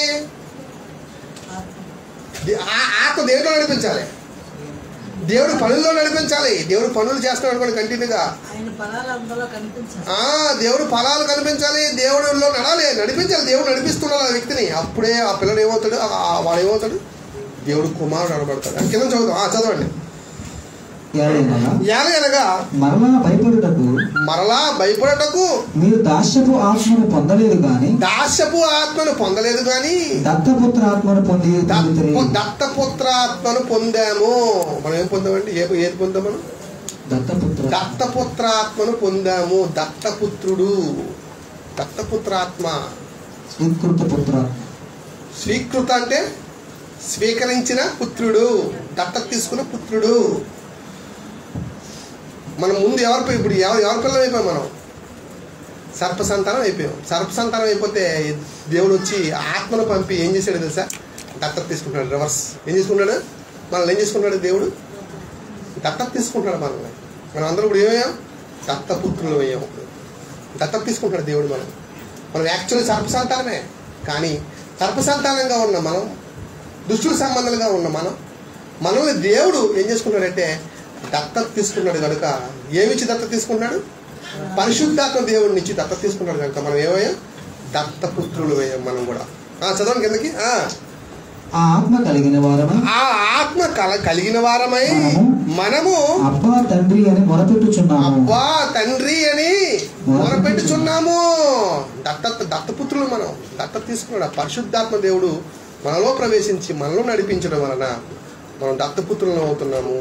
[SPEAKER 1] ఆత్మ దేంట్లో నడిపించాలి? దేవుడు పనుల్లో నడిపించాలి. దేవుడు పనులు చేస్తున్నాడు అనుకోండి కంటిన్యూగా, దేవుడు ఫలాలు కనిపించాలి. దేవుడిలో నడిపించాలి. దేవుడు నడిపిస్తున్నాడు ఆ వ్యక్తిని. అప్పుడే ఆ పిల్లడు ఏమవుతాడు? వాడు ఏమవుతాడు? దేవుడు కుమారుడు అనబడతాడు. కింద చదవండి. మరలా భయపడుటకు
[SPEAKER 2] మీరు దాస్యపు ఆత్మను
[SPEAKER 1] పొందలేదు గాని
[SPEAKER 2] దత్తపుత్ర
[SPEAKER 1] ఆత్మను పొందాము. మనం ఏం పొందామండి? ఏది పొందాం మనం? దత్తపుత్ర ఆత్మను పొందాము. దత్తపుత్రాత్మ. స్వీకృత అంటే స్వీకరించిన పుత్రుడు, దత్తత తీసుకున్న పుత్రుడు. మనం ముందు ఎవరి పిల్లలు అయిపోయాం? మనం సర్పసంతానం అయిపోతే దేవుడు వచ్చి ఆత్మను పంపి ఏం చేశాడు తెలుసా? దత్తత తీసుకుంటున్నాడు. రివర్స్ ఏం చేసుకుంటాడు? మనల్ని ఏం చేసుకుంటాడు? దేవుడు దత్తత తీసుకుంటున్నాడు మనల్ని. మనం అందరూ ఇప్పుడు ఏమయ్యాం? దత్తపుత్రులు అయ్యాం. దత్తత తీసుకుంటాడు దేవుడు మనం యాక్చువల్లీ సర్పసంతానమే. కానీ సర్పసంతానంగా ఉన్న మనం, దుష్టుల సంబంధాలుగా ఉన్న మనల్ని దేవుడు ఏం చేసుకుంటాడంటే దత్తత తీసుకున్నాడు. కనుక ఏమిచ్చి దత్తత తీసుకున్నాడు? పరిశుద్ధాత్మ దేవుడి నుంచి దత్తత తీసుకున్నాడు. కనుక మనం ఏమయ్యాం? దత్తపుత్రులు అయ్యాం మనం కూడా. చదవండి కిందకి.
[SPEAKER 2] ఆ ఆత్మ
[SPEAKER 1] కలిగిన వారమై మనము
[SPEAKER 2] అబ్బా తండ్రి అని
[SPEAKER 1] మొరపెట్టుచున్నాము. దత్తపుత్రులు మనం. దత్తత తీసుకున్నాడు. పరిశుద్ధాత్మ దేవుడు మనలో ప్రవేశించి మనలో నడిపించడం వలన మనం దత్తపుత్రులను అవుతున్నాము.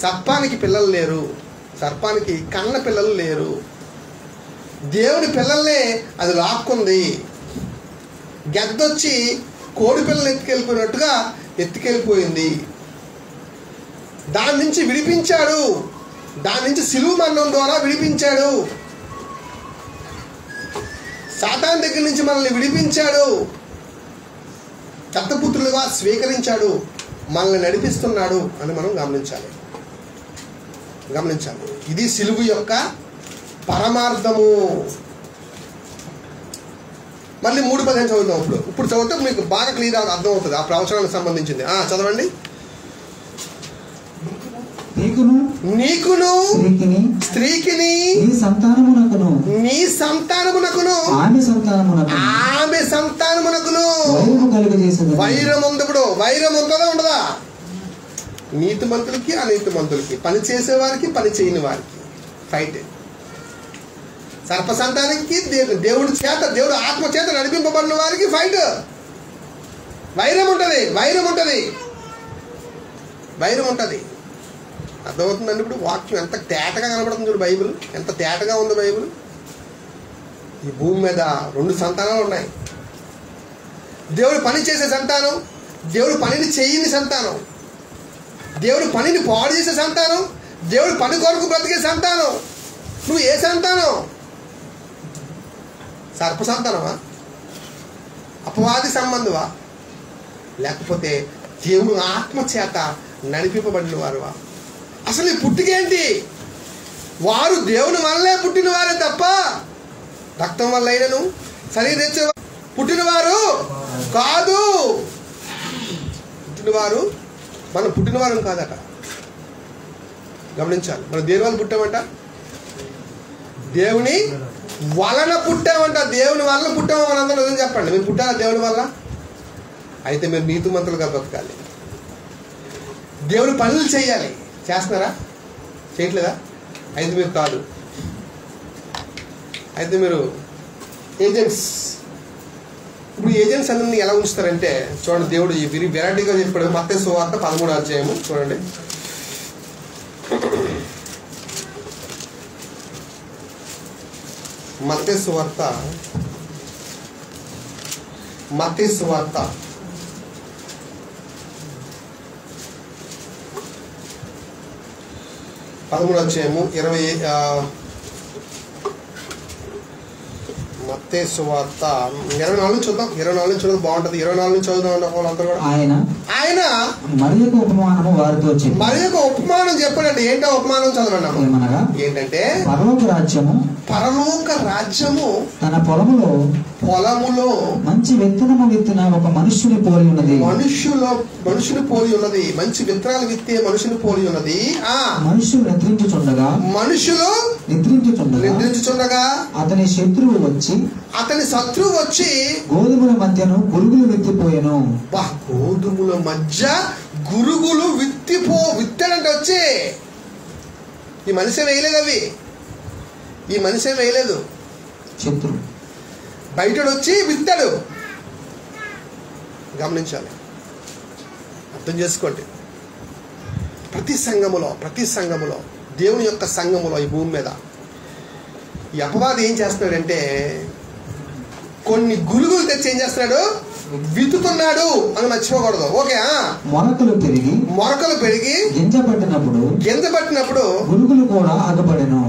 [SPEAKER 1] సర్పానికి పిల్లలు లేరు, సర్పానికి కన్న పిల్లలు లేరు. దేవుని పిల్లల్నే అది లాక్కుంది. గెద్దొచ్చి కోడి పిల్లలు ఎత్తుకెళ్ళిపోయింది. దాని నుంచి విడిపించాడు. దాని నుంచి సిలువ మరణం ద్వారా విడిపించాడు. సాతాను దగ్గర నుంచి మనల్ని విడిపించాడు. దత్తపుత్రులుగా స్వీకరించాడు. మనల్ని నడిపిస్తున్నాడు అని మనం గమనించాలి. ఇది సిలువ యొక్క పరమార్థము. మళ్ళీ 3:15 చదువుతాం. ఇప్పుడు చదివితే మీకు బాగా క్లియర్ అర్థం అవుతుంది ఆ ప్రవచనానికి సంబంధించింది. చదవండి. నీకును స్త్రీకిని నీ సంతానమునకును ఆమె సంతానమునకును వైరం ఉండదు. వైరం ఉంటుందా ఉండదా? నీతిమంతులకి అనీతిమంతులకి, పని చేసేవారికి పని చేయని వారికి ఫైట్. సర్పసంతానికి దేవుడు ఆత్మ చేత నడిపింపబడిన వారికి ఫైట్. వైరం ఉంటుంది. అర్థమవుతుందండి? ఇప్పుడు వాక్యం ఎంత తేటగా కనబడుతుంది చూడు. బైబిల్ ఎంత తేటగా ఉంది. బైబిల్ ఈ భూమి మీద 2 సంతానాలు ఉన్నాయి. దేవుడు పని చేసే సంతానం, దేవుడు పనిని చేయని సంతానం, దేవుడు పనిని పాడు చేసే సంతానం, దేవుడు పని కొరకు బ్రతికే సంతానం. నువ్వు ఏ సంతానం? సర్ప సంతానమా? అపవాది సంబంధమా? లేకపోతే దేవుడు ఆత్మ చేత నడిపింపబడిన వారు. అసలు ఈ పుట్టుకేంటి? వారు దేవుని వల్లే పుట్టిన వారే తప్ప రక్తం వల్ల అయినను శరీరం పుట్టినవారు కాదు. పుట్టినవారు మనం పుట్టినవారు కాదట. గమనించాలి. మనం దేని వల్ల పుట్టామంట? దేవుని వలన పుట్టామంట. దేవుని వలన పుట్టామో మనందరూ చెప్పండి. మీరు పుట్టారా దేవుని వల్ల? అయితే మీరు నీతిమంతులుగా బ్రతకాలి. దేవుని పనులు చేయాలి. చేస్తున్నారా? చేయట్లేదా? అయితే మీరు కాదు. అయితే మీరు ఏజెంట్స్. ఇప్పుడు ఏజెంట్స్ అందరినీ ఎలా ఉంచుతారంటే చూడండి, దేవుడు ఈ వెరైటీగా చెప్పాడు. మత్తయి సువార్త 13వ అధ్యాయము చూడండి. మత్తయి సువార్త 13వ అధ్యాయము 20 మత్తయి సువార్త 24 నుంచి చూద్దాం. 24 నుంచి చదువు బాగుంటది. 24 నుంచి చదువుదాం వాళ్ళందరూ కూడా. ఆయన
[SPEAKER 2] మరి యొక్క ఉపమానము వారితో చెప్పి,
[SPEAKER 1] మరి యొక్క ఉపమానం చెప్పండి. ఏంటో ఉపమానం చదవండి.
[SPEAKER 2] ఏమనగా
[SPEAKER 1] ఏంటంటే పరలోక రాజ్యము
[SPEAKER 2] తన పొలములో
[SPEAKER 1] మంచి
[SPEAKER 2] విత్తనము విత్తిన ఒక మనుష్యుని పోలి ఉన్నది.
[SPEAKER 1] మనుషుని పోలి ఉన్నది. మంచి విత్తనాలు విత్తే మనుషుని పోలి ఉన్నది.
[SPEAKER 2] మనుషులు
[SPEAKER 1] నిద్రించుచుండగా
[SPEAKER 2] అతని శత్రువు వచ్చి గోధుమల మధ్యను గురుగులు విత్తిపోయాను.
[SPEAKER 1] గోధుమల మధ్య గురుగులు విత్తాడంటే వచ్చి ఈ మనిషి వేయలేదు. అవి ఈ మనిషి వేయలేదు.
[SPEAKER 2] శత్రువు
[SPEAKER 1] బయట వచ్చి విత్తాడు. గమనించాలి, అర్థం చేసుకోండి. ప్రతి సంఘములో దేవుని యొక్క సంఘములో ఈ భూమి మీద ఈ అపవాది ఏం చేస్తున్నాడంటే కొన్ని గురుగులు తెచ్చి ఏం చేస్తున్నాడు? విత్తుతున్నాడు అని మర్చిపోకూడదు. ఓకే. మొలకలు పెరిగి గింజ పట్టినప్పుడు
[SPEAKER 2] గురుగులు కూడా అగపడెను.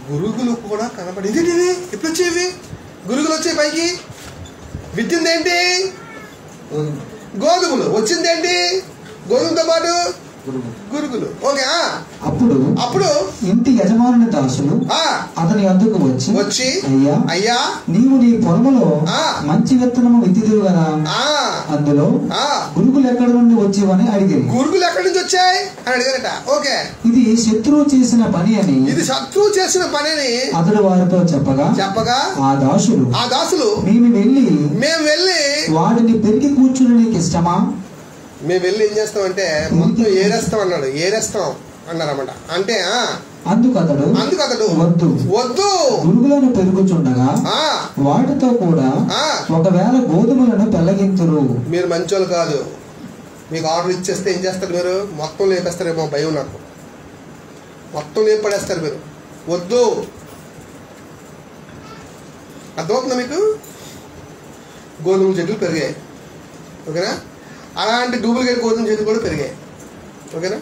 [SPEAKER 1] గురుగులు కూడా కనబడి ఎప్పుడు వచ్చేవి గురుగులు వచ్చాయి పైకి? విత్తిందేంటి? గోధుమలు. వచ్చిందేంటి? గోధుమతో పాటు గురుగులు. ఓకే. అప్పుడు
[SPEAKER 2] ఇంటి యజమానుని దాసులు అతని వద్దకు వచ్చి అయ్యా నీవు నీ పొలములో మంచి విత్తనము విత్తిదివు కదా, అందులో గురుగులు ఎక్కడి నుండి వచ్చేవని అడిగారు.
[SPEAKER 1] గురుగులు ఎక్కడి నుంచి వచ్చాయి అని అడిగారట. ఓకే.
[SPEAKER 2] ఇది శత్రువు చేసిన పని అని
[SPEAKER 1] అతడు
[SPEAKER 2] వారితో చెప్పగా ఆ దాసులు మేము వెళ్ళి వాడిని పెరిగి కూర్చుని నీకు ఇష్టమా?
[SPEAKER 1] మేము వెళ్ళి ఏం చేస్తామంటే మొత్తం ఏరేస్తాం అన్నాడు. ఏరేస్తాం అన్నారన్నమాట. అంటే
[SPEAKER 2] అందుకతడు వద్దు గురుగులను పెరుగుచుండగా వాటితో కూడా ఒకవేళ గోధుమలను పెళ్ళగింతురు.
[SPEAKER 1] మీరు మంచోళ్ళు కాదు. మీకు ఆర్డర్ ఇచ్చేస్తే ఏం చేస్తారు? మీరు మొత్తం లేపేస్తారేమో భయం నాకు. మొత్తం లేపడేస్తారు మీరు. వద్దు. అర్థమవుతుందా మీకు? గోధుమ చెట్లు పెరిగాయి. ఓకేనా? అలాంటి డూప్లికేట్ గోధుమ చెట్లు కూడా పెరిగాయి. ఓకేనా?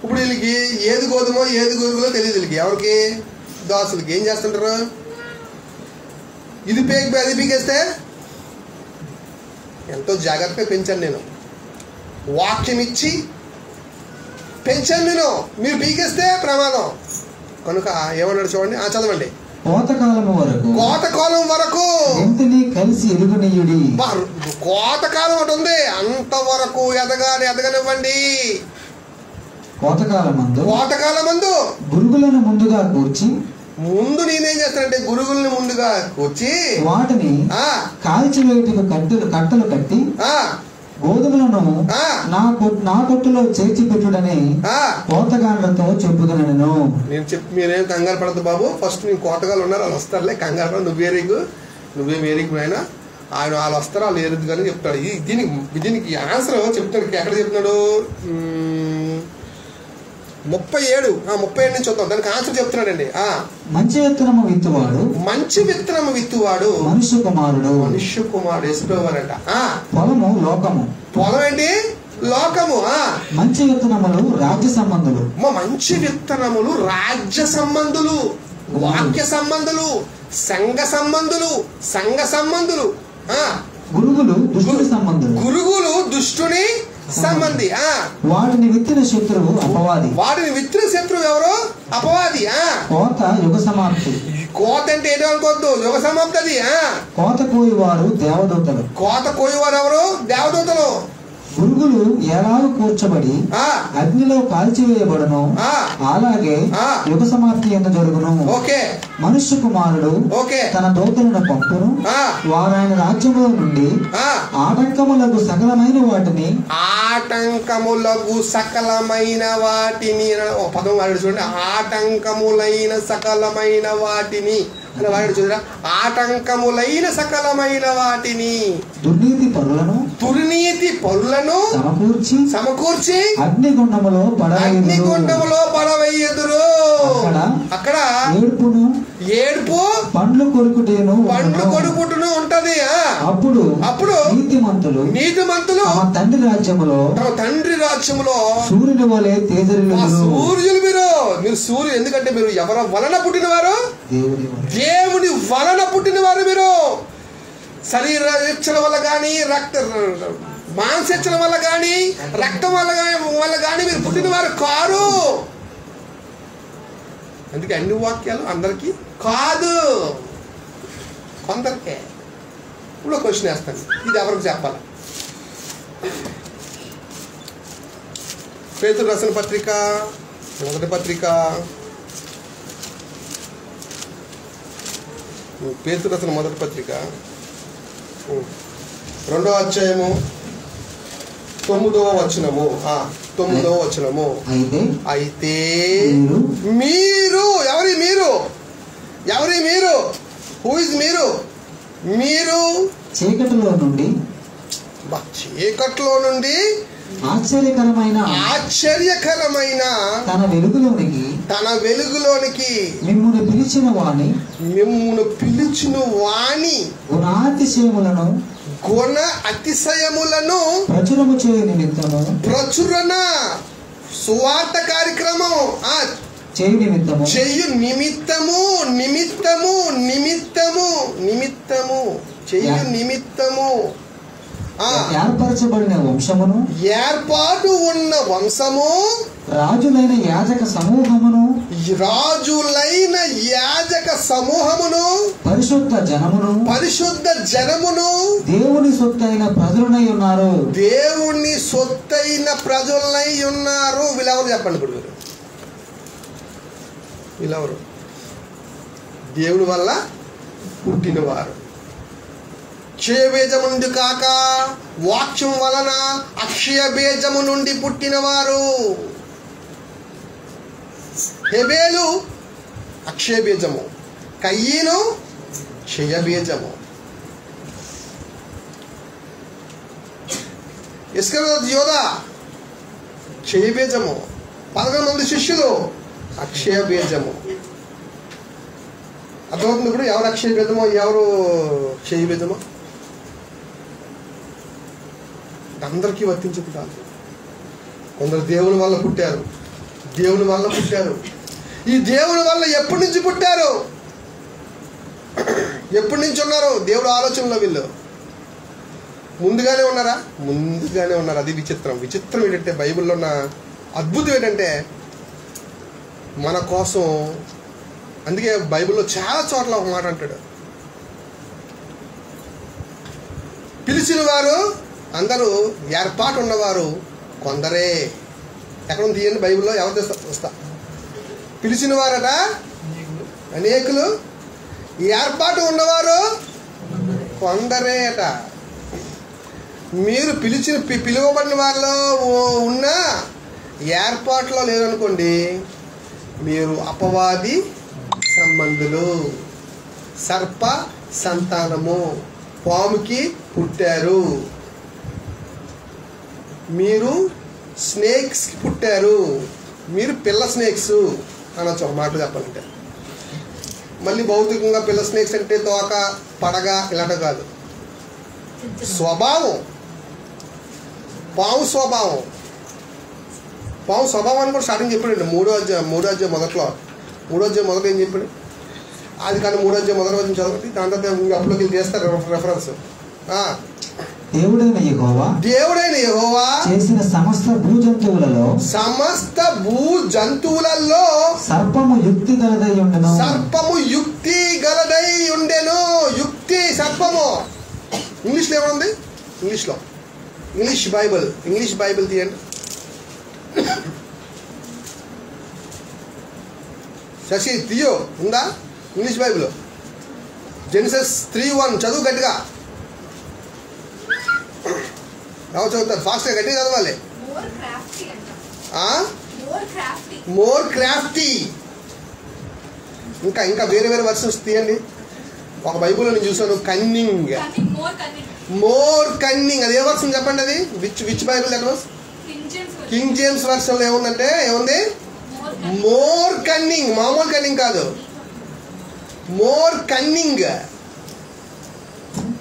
[SPEAKER 1] ఇప్పుడు వీళ్ళకి ఏది గోధుమో ఏది గోధుమలో తెలియదు. వీళ్ళకి ఎవరికి? దాసులకి. ఏం చేస్తుంటారు? ఇది అది పీకేస్తే ఎంతో జాగ్రత్తగా పెంచాను నేను. వాక్యం ఇచ్చి పెంచాను నేను. మీరు పీకేస్తే ప్రమాదం. కనుక ఏమన్నాడు చూడండి. చదవండి.
[SPEAKER 2] కోతకాలం వరకు కలిసి ఎదుగునీయుడి.
[SPEAKER 1] కోతకాలం ఒకటి ఉంది. అంతవరకు ఎదగనివ్వండి.
[SPEAKER 2] కోతకాలమందు గురుగులను ముందుగా కూర్చి
[SPEAKER 1] నేనేం చేస్తానంటే గురుగుల్ని ముందుగా కూర్చి వాటిని
[SPEAKER 2] కాల్చివేటుకు కట్టలు కట్టి గోధుమలను నా కొట్టులో చేర్చి పెట్టుడని కోతగాళ్లతో చెప్పుతున్నాను.
[SPEAKER 1] మీరేం కంగారు పడద్దు బాబు. ఫస్ట్ నేను కోతగాళ్ళు ఉన్నారు, వాళ్ళు వస్తారులే. కంగారు పడ. నువ్వేం ఏరికి పోయినా ఆయన వాళ్ళు వస్తారు, వాళ్ళు ఏరుద్దు కానీ చెప్తాడు. దీనికి ఆన్సర్ చెప్తాడు. ఎక్కడ చెప్తున్నాడు? 37 నుంచి చూద్దాం. దానికి ఆన్సర్ చెప్తున్నాడండి.
[SPEAKER 2] మంచి విత్తనము
[SPEAKER 1] విత్తువాడు
[SPEAKER 2] మనుష్య కుమారుడు
[SPEAKER 1] యేసుప్రభువారంట.
[SPEAKER 2] పొలం
[SPEAKER 1] ఏంటి? లోకము.
[SPEAKER 2] మంచి విత్తనములు రాజ్య సంబంధులు,
[SPEAKER 1] వాక్య సంబంధులు, సంఘ సంబంధులు.
[SPEAKER 2] గురుగులు దుష్టుని
[SPEAKER 1] సంబంధి.
[SPEAKER 2] వాటిని విత్తిన శత్రువు అపవాది.
[SPEAKER 1] వాటిని విత్తిన శత్రువు ఎవరు? అపవాది.
[SPEAKER 2] కోత యుగ సమాప్తి.
[SPEAKER 1] కోత అంటే ఏదో అనుకోవద్దు, యుగ సమాప్తి అది.
[SPEAKER 2] కోత కోయివారు దేవదూతలు.
[SPEAKER 1] కోత కోయివారు ఎవరు? దేవదూతలు.
[SPEAKER 2] పురుగులు ఎలాగ కూర్చబడి అగ్నిలో కాల్చివేయబడును అలాగే యుగ సమాప్తి ఎంత జరుగును. మనుష్య కుమారుడు తన దూతలను పంపును, వారు ఆయన రాజ్యములో నుండి ఆటంకములకు సకలమైన
[SPEAKER 1] పదం వాడు చూడండి, ఆటంకములైన సకలమైన వాటిని అని వాడు చూడరా, ఆటంకములైన సకలమైన వాటిని,
[SPEAKER 2] దుర్నీతి పరులను
[SPEAKER 1] సమకూర్చి
[SPEAKER 2] అగ్నిగుండములో
[SPEAKER 1] పడవేయుదురు. అక్కడ ఏడుపు
[SPEAKER 2] పండ్లు కొరుకుటేను
[SPEAKER 1] ఉంటది. అప్పుడు
[SPEAKER 2] నీతిమంతులు తమ తండ్రి రాజ్యములో సూర్యుని వలె
[SPEAKER 1] సూర్యులు. మీరు సూర్యులు ఎందుకంటే మీరు ఎవరి వలన పుట్టినవారు? దేవుని వలన పుట్టినవారు. మీరు శరీర ఇచ్చల వల్ల కానీ, మాంసెచ్చల వల్ల కానీ, రక్తం వల్ల కానీ మీరు పుట్టినవారు కారు. అందుకే అన్ని వాక్యాలు అందరికీ కాదు, కొందరికే. ఇప్పుడు క్వశ్చన్ వేస్తాను, ఇది ఎవరికి చెప్పాలి? పేతురు రాసిన పత్రిక, మొదటి పత్రిక, పేతురు రాసిన మొదటి పత్రిక 2వ అధ్యాయము 9వ వచనము. 9వ వచనము. అయితే మీరు ఎవరి మీరు హూ ఇస్ మీరు
[SPEAKER 2] చీకటిలో
[SPEAKER 1] నుండి ఆశ్చర్యకరమైన తన వెలుగులోనికి
[SPEAKER 2] మిమ్మును
[SPEAKER 1] పిలిచిన వాణి గుణ అతిశయములను ప్రచురణ సువార్త కార్యక్రమం చేయు నిమిత్తము
[SPEAKER 2] ఏర్పరచబడిన
[SPEAKER 1] ఏర్పాటు ఉన్న వంశము,
[SPEAKER 2] రాజులైన యాజక సమూహమును
[SPEAKER 1] పరిశుద్ధ జనమును
[SPEAKER 2] దేవుని సొత్తైన ప్రజలనై ఉన్నారు.
[SPEAKER 1] వీళ్ళెవరు చెప్పండి? ఇప్పుడు వీళ్ళెవరు? దేవుని వల్ల పుట్టినవారు. అక్షయ బీజము నుండి కాక వాక్యం వలన అక్షయ బీజము నుండి పుట్టినవారు. హెబేలు అక్షయ బీజము, కయ్యను క్షయ బీజము. ఇస్కరియోతు యోధా క్షయ బీజము. 11 మంది శిష్యులు అక్షయ బీజము. అర్థమవుతుంది ఇప్పుడు ఎవరు అక్షయ బీజమో ఎవరు క్షయ బీజమో? అందరికీ వర్తించదు కాదు. కొందరు దేవుని వల్ల పుట్టారు. ఈ దేవుని వల్ల ఎప్పటి నుంచి పుట్టారు? ఎప్పటి నుంచి ఉన్నారు దేవుడు ఆలోచనలో? వీళ్ళు ముందుగానే ఉన్నారా? ముందుగానే ఉన్నారు. అది విచిత్రం ఏంటంటే, బైబిల్లో ఉన్న అద్భుతం ఏంటంటే మన కోసం. అందుకే బైబిల్లో చాలా చోట్ల ఒక మాట అంటాడు, పిలిచిన వారు అందరూ, ఏర్పాటు ఉన్నవారు కొందరే. ఎక్కడ తీయండి బైబిల్లో, ఎవరు వస్తా? పిలిచిన వారట అనేకులు, ఏర్పాటు ఉన్నవారు కొందరే అట. మీరు పిలువబడిన వారిలో ఉన్న ఏర్పాట్లో లేరనుకోండి, మీరు అపవాది సంబంధులు, సర్ప సంతానము, పాముకి పుట్టారు. మీరు స్నేక్స్కి పుట్టారు. మీరు పిల్ల స్నేక్స్ అనొచ్చు ఒక మాట చెప్పాలంటే. మళ్ళీ భౌతికంగా పిల్ల స్నేక్స్ అంటే తోక, పడగ ఇలాంటివి కాదు. స్వభావం, పాము స్వభావం అని కూడా స్టార్టింగ్ చెప్పాడండి. మూడో అధ్యాయం మొదట్లో ఏం చెప్పాడు? అది కానీ 3వ అధ్యాయం మొదటి వచ్చిన చదవండి. దాని తర్వాత అప్పులోకి వెళ్ళి చేస్తారు రెఫరెన్స్.
[SPEAKER 2] దేవుడైన యెహోవా చేసిన సమస్త భూజంతువులలో సర్పము యుక్తి గలదై ఉండెను.
[SPEAKER 1] యుక్తి సర్పము. ఇంగ్లీష్లో ఏముంది? ఇంగ్లీష్ బైబిల్ తీయండి. శశి తీయో ఉందా ఇంగ్లీష్ బైబిల్? జెనిసిస్ 3:1 చదువు గట్టిగా. ఎవరు చదువుతారు? ఫాస్ట్గా గట్టిగా చదవాలి. More Crafty. ఇంకా వేరే వర్షన్స్ తీయండి. ఒక బైబిల్లో నేను చూసాను కన్నింగ్. More cunning. అది ఏ వర్షన్ చెప్పండి? అది which Bible? That was King James వర్షన్లో ఏముందంటే ఏముంది? More cunning. మామూలు కన్నింగ్ కాదు, మోర్ కన్నింగ్.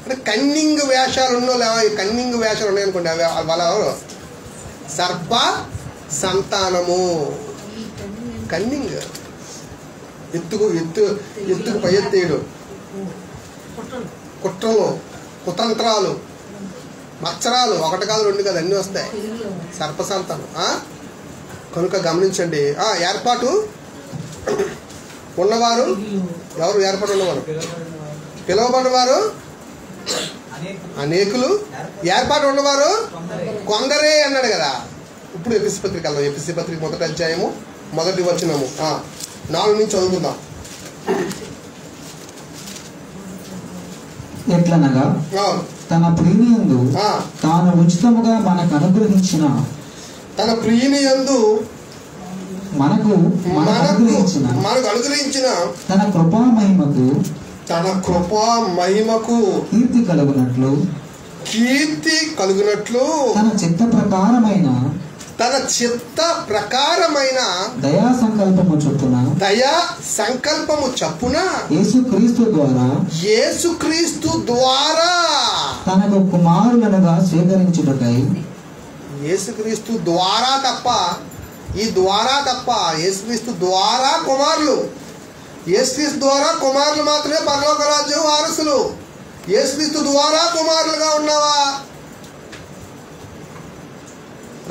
[SPEAKER 1] అంటే కన్నింగ్ వేషాలు కన్నింగ్ వేషాలు ఉన్నాయనుకోండి, వాళ్ళ సర్ప సంతానము. కన్నింగ్. ఎత్తుకు పై ఎత్తేయడు, కుట్రలు, కుతంత్రాలు, మత్సరాలు. ఒకటి కాదు, రెండు కాదు, అన్నీ వస్తాయి. సర్ప సంతానం. కనుక గమనించండి. ఏర్పాటు ఉన్నవారు ఎవరు? ఏర్పాటు ఉన్నవారు, పిలువబడినవారు అనేకులు, ఏర్పాటు ఉన్నవారు కొందరే అన్నాడు కదా. ఇప్పుడు ఎఫెసీ పత్రిక వెళ్దాం. ఎఫెసీ పత్రిక 1వ అధ్యాయము 1వ వచనము 4 నుంచి చదువుకుందాం.
[SPEAKER 2] ఎట్లనగా తన ప్రియనియందు తాను ఉచితముగా మనకు అనుగ్రహించిన మనకు అనుగ్రహించిన తన కృపా మహిమకు కీర్తి కలుగునట్లు తన చిత్త ప్రకారమైన దయా సంకల్పము చొప్పున యేసుక్రీస్తు ద్వారా తనకు కుమారులనుగా స్వీకరించుటకై. యేసుక్రీస్తు ద్వారా తప్ప యేసుక్రీస్తు ద్వారా కుమారులు. యేసుక్రీస్తు ద్వారా కుమారులు మాత్రమే పరలోక రాజ్యం వారసులు. యేసుక్రీస్తు ద్వారా కుమారులుగా ఉన్నావా?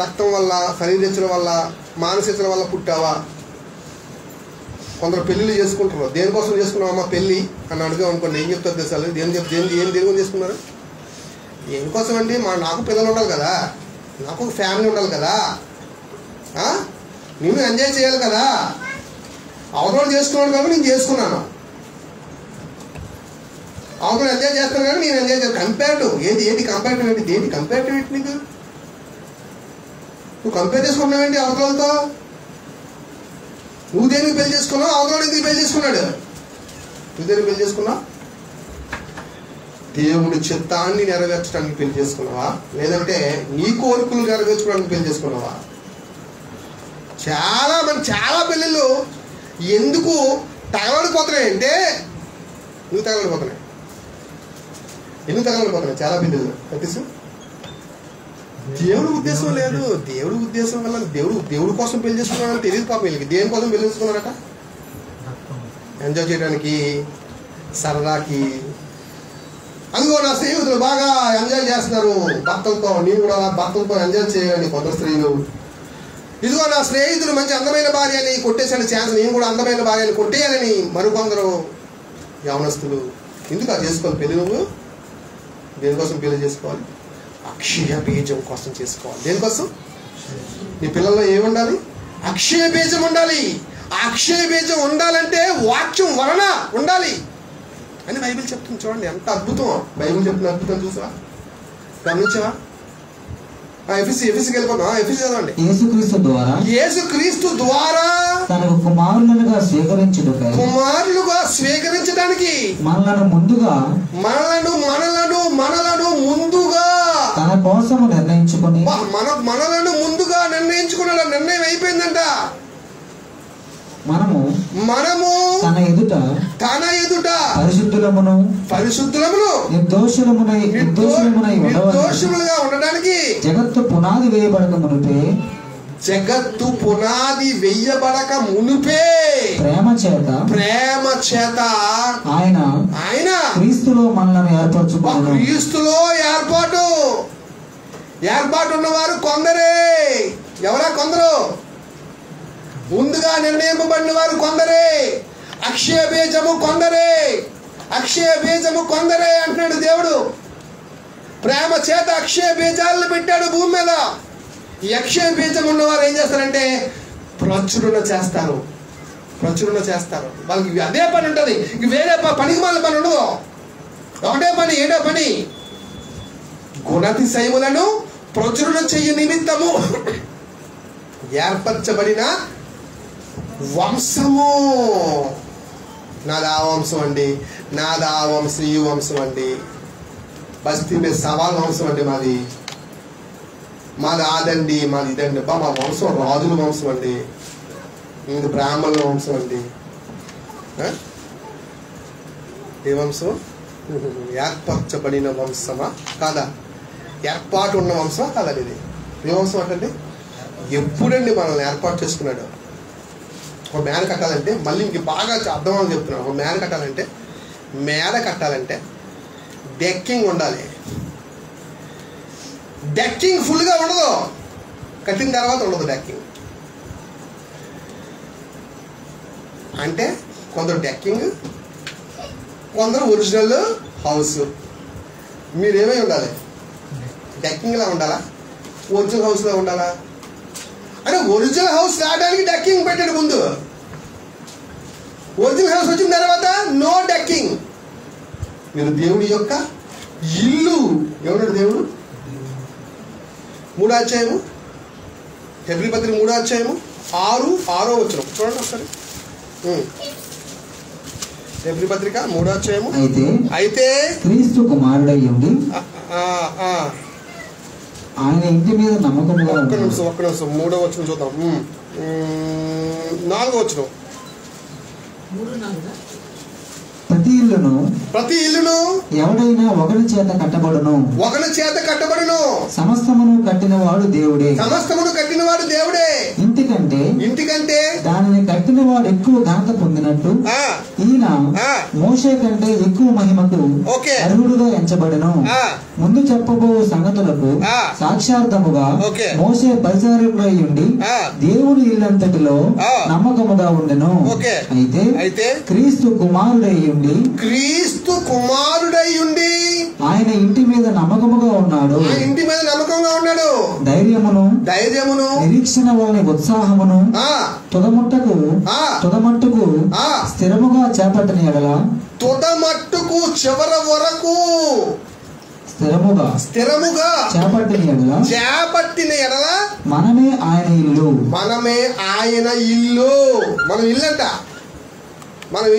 [SPEAKER 2] రక్తం వల్ల, శరీరచన వల్ల, మానసికల వల్ల పుట్టావా? కొందరు పెళ్ళిళ్ళు చేసుకుంటారు. దేనికోసం చేసుకున్నావమ్మా పెళ్ళి అని అడిగాం అనుకోండి, ఏం చెప్తారు తెలుసా? దేని కోసం చేసుకున్నారు? దేనికోసం అండి? నాకు పిల్లలు ఉండాలి కదా, నాకు ఒక ఫ్యామిలీ ఉండాలి కదా, నేను ఎంజాయ్ చేయాలి కదా. అవతల చేసుకున్నాడు కాబట్టి నేను చేసుకున్నాను, అవతల ఎంజాయ్ చేస్తాను కానీ నేను ఎంజాయ్ చేయాలి. కంపేరిటివ్ ఏంటి కంపేరిటివ్ ఏంటి? దేని కంపేరిటివ్ ఏంటి? నీకు నువ్వు కంపేర్ చేసుకున్నావేంటి అవతలతో? నువ్వు దేనికి పెళ్లి చేసుకున్నావు? అవతల ఎందుకు పెళ్లి చేసుకున్నాడు? నువ్వు దేనికి పెళ్లి చేసుకున్నావు? దేవుడి చిత్తాన్ని నెరవేర్చడానికి పెళ్లి చేసుకున్నావా, లేదంటే నీ కోరికలు నెరవేర్చుకోవడానికి పెళ్లి చేసుకున్నావా? చాలా పెళ్ళిళ్ళు ఎందుకు తగలడిపోతున్నాయి అంటే ఎందుకు తగలడిపోతున్నాయి చాలా పెళ్ళిళ్ళు తెలుసు. దేవుడి ఉద్దేశం లేదు. దేవుడి ఉద్దేశం వల్ల దేవుడి కోసం పెళ్లి చేసుకున్నాడని తెలియదు పాపం వీళ్ళకి. దేనికోసం పెళ్లి చేసుకున్నారట? ఎంజాయ్ చేయడానికి, సరదాకి. అందుకో నా స్నేహితులు బాగా ఎంజాయ్ చేస్తున్నారు భర్తలతో, నేను కూడా భర్తలతో ఎంజాయ్ చేయాలి కొందరు స్త్రీలు. ఇదిగో నా స్నేహితులు మంచి అందమైన భార్యని కొట్టేసాడు ఛాన్స్, నేను కూడా అందమైన భార్యని కొట్టేయాలని మరికొందరు యవనస్తులు. ఎందుకు అది చేసుకోవాలి పెళ్లి? నువ్వు దేనికోసం పెళ్లి చేసుకోవాలి? అక్షయ బీజం కోసం చేసుకోవాలి. దేనికోసం? నీ పిల్లల్లో ఏముండాలి? అక్షయ బీజం ఉండాలి. అక్షయ బీజం ఉండాలంటే వాక్యం వలన ఉండాలి అని బైబిల్ చెప్తుంది. చూడండి ఎంత అద్భుతం బైబిల్ చెప్తున్న అద్భుతం చూసావా? గమనించావా? ఎఫెసీకి వెళ్ళిపోతాం. ఎఫెసీ చదవండి. యేసుక్రీస్తు ద్వారా తనకు కుమారులుగా స్వీకరించడానికి మనలను ముందుగా తన కోసం నిర్ణయించుకుని మనలను ముందుగా నిర్ణయించుకున్న నిర్ణయం అయిపోయిందంట. మనము తన ఎదుట పరిశుద్ధులమును నిర్దోషములుగా ఉండడానికి జగత్తు పునాది వేయబడక మునుపే ప్రేమ చేత ఆయన క్రీస్తులో మనలను ఏర్పాటు
[SPEAKER 1] ఏర్పాటు ఉన్నవారు కొందరే. ఎవరా కొందరు? ముందుగా నిర్ణయింపబడిన వారు కొందరే. అక్షయ బీజము కొందరే, అక్షయ బీజము కొందరే అంటున్నాడు దేవుడు. ప్రేమ చేత అక్షయ బీజాలను పెట్టాడు భూమి మీద. ఈ అక్షయ బీజం ఉన్నవారు ఏం చేస్తారంటే ప్రచురణ చేస్తారు, ప్రచురణ చేస్తారు. వాళ్ళకి అదే పని ఉంటుంది, ఇంక వేరే పనికి మాల పని ఉండదు. ఒకటే పని, ఏడో పని, గుణాతిశయములను ప్రచురణ చెయ్య నిమిత్తము ఏర్పరచబడిన వంశము. నాది ఆ వంశం అండి, నాది ఆ వంశం, ఈ వంశం అండి, బస్తీ మీద సవాల్ వంశం అండి, మాది ఆదండి, మాది ఇదండి. మా వంశం రాజుల వంశం అండి, ఇది బ్రాహ్మణుల వంశం అండి. ఏ వంశం? ఏర్పరచబడిన వంశమా కాదా? ఏర్పాటు ఉన్న వంశమా కాదండి? ఇది ఏ వంశం అంటే ఎప్పుడండి మనల్ని ఏర్పాటు చేసుకున్నాడు? ఒక మేడ కట్టాలంటే, మళ్ళీ ఇంక బాగా అర్థమని చెప్తున్నాను, ఒక మేడ కట్టాలంటే, మేడ కట్టాలంటే డెక్కింగ్ ఉండాలి. డెక్కింగ్ ఫుల్గా ఉండదు, కట్టిన తర్వాత ఉండదు డెక్కింగ్. అంటే కొందరు డెక్కింగ్, కొందరు ఒరిజినల్ హౌస్. మీరేమై ఉండాలి? డెక్కింగ్లా ఉండాలా, ఒరిజినల్ హౌస్లో ఉండాలా? అంటే ఒరిజినల్ హౌస్ రావడానికి డెక్కింగ్ పెట్టాడు ముందు. ఒరిజినల్ హౌస్ వచ్చిన తర్వాత నో డెక్కింగ్. మీరు దేవుడి యొక్క ఇల్లు. ఎవరు దేవుడు? 3వ అధ్యాయము, హెబ్రీ పత్రిక 3వ అధ్యాయము 6వ వచనం చూడండి ఒకసారి. హెబ్రీ పత్రిక 3వ అధ్యాయము. అయితే
[SPEAKER 2] క్రీస్తు కుమారుడై ఉండి ఆయన ఇంటి మీద నమ్మకంగా.
[SPEAKER 1] ఒక్క నిమిషం 3వ వచనం చూద్దాం. 4వ వచనం. ప్రతి ఇల్లును
[SPEAKER 2] ఎవడైనా ఒకరి చేత కట్టబడును,
[SPEAKER 1] ఒకరి చేత కట్టబడును.
[SPEAKER 2] సమస్తమును కట్టినవాడు దేవుడే,
[SPEAKER 1] సమస్తమును కట్టినవాడు దేవుడే.
[SPEAKER 2] ఇంటికంటే దానిని కట్టినవాడు ఎక్కువ ఘనత పొందినట్టు ఈయన మోషే కంటే ఎక్కువ మహిమకు అర్హుడుగా ఎంచబడెను. ముందు చెప్పబో సంగతులకు సాక్షార్థముగా మోషే పరిచారకుడై ఉండి దేవుని ఇల్లంతటిలో నమ్మకముగా ఉండెను. అయితే క్రీస్తు కుమారుడై ఉండి ఆయన ఇంటి మీద నమ్మకముగా ఉన్నాడు. ధైర్యమును నిరీక్షణ వలన ఉత్సాహమును తుదమట్టుకు స్థిరముగా చేపట్టిన ఎడల,
[SPEAKER 1] తుదమట్టుకు చివరి వరకు స్థిరముగా చేపట్టిన ఎడల
[SPEAKER 2] మనమే ఆయన ఇల్లు.
[SPEAKER 1] మనం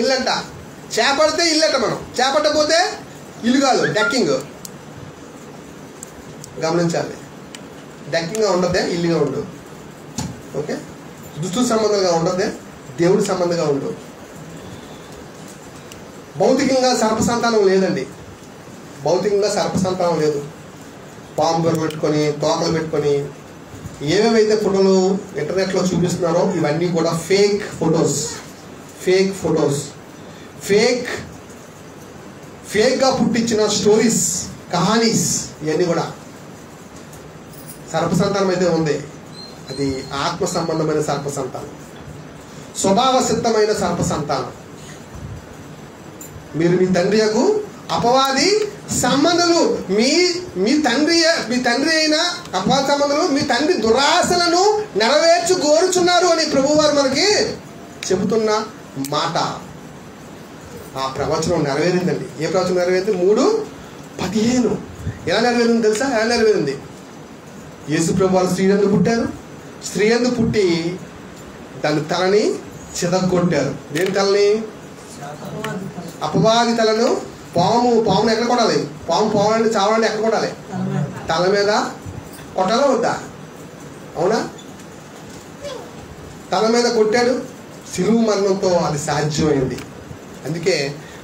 [SPEAKER 1] ఇల్లంట. చేపడితే ఇల్లట, మనం చేపట్టకపోతే ఇల్లు కాదు. డెక్కింగ్ గమనించాలి. డెక్కింగ్గా ఉండదే, ఇల్లుగా ఉండు. ఓకే, దుస్తు సంబంధంగా ఉండదే, దేవుడి సంబంధంగా ఉండు. భౌతికంగా సర్పసంతానం లేదండి. భౌతికంగా సర్పసంతానం లేదు. పాము పెట్టుకొని, తోకలు పెట్టుకొని, ఏవేవైతే ఫోటోలు ఇంటర్నెట్లో చూపిస్తున్నారో ఇవన్నీ కూడా ఫేక్ ఫొటోస్, ఫేక్గా పుట్టించిన స్టోరీస్, కహానీస్, ఇవన్నీ కూడా. సర్పసంతానం అయితే ఉంది, అది ఆత్మ సంబంధమైన సర్పసంతానం, స్వభావ సిద్ధమైన సర్పసంతానం. మీరు మీ తండ్రి యొక్క అపవాది సంబంధులు, మీ తండ్రి అయిన అపవాది సంబంధులు మీ తండ్రి దురాశలను నెరవేర్చు కోరుచున్నారు అని ప్రభువారు మనకి చెబుతున్న మాట. ఆ ప్రవచనం నెరవేరిందండి. ఏ ప్రవచనం నెరవేరింది? 3:15. ఎలా నెరవేరింది తెలుసా? ఎలా నెరవేరింది? యేసు ప్రభువారు స్త్రీయందు పుట్టారు. స్త్రీయందు పుట్టి దాని తలని చితగొట్టారు. దేని తలని? అపవాది తలను. పామును ఎక్కడ కొట్టాలి? పాము చావాలంటే ఎక్కడ కొట్టాలి? తల మీద కొట్టాలా వద్దా? అవునా? తల మీద కొట్టాడు. శిలువ మరణంతో అది సాధ్యమైంది. అందుకే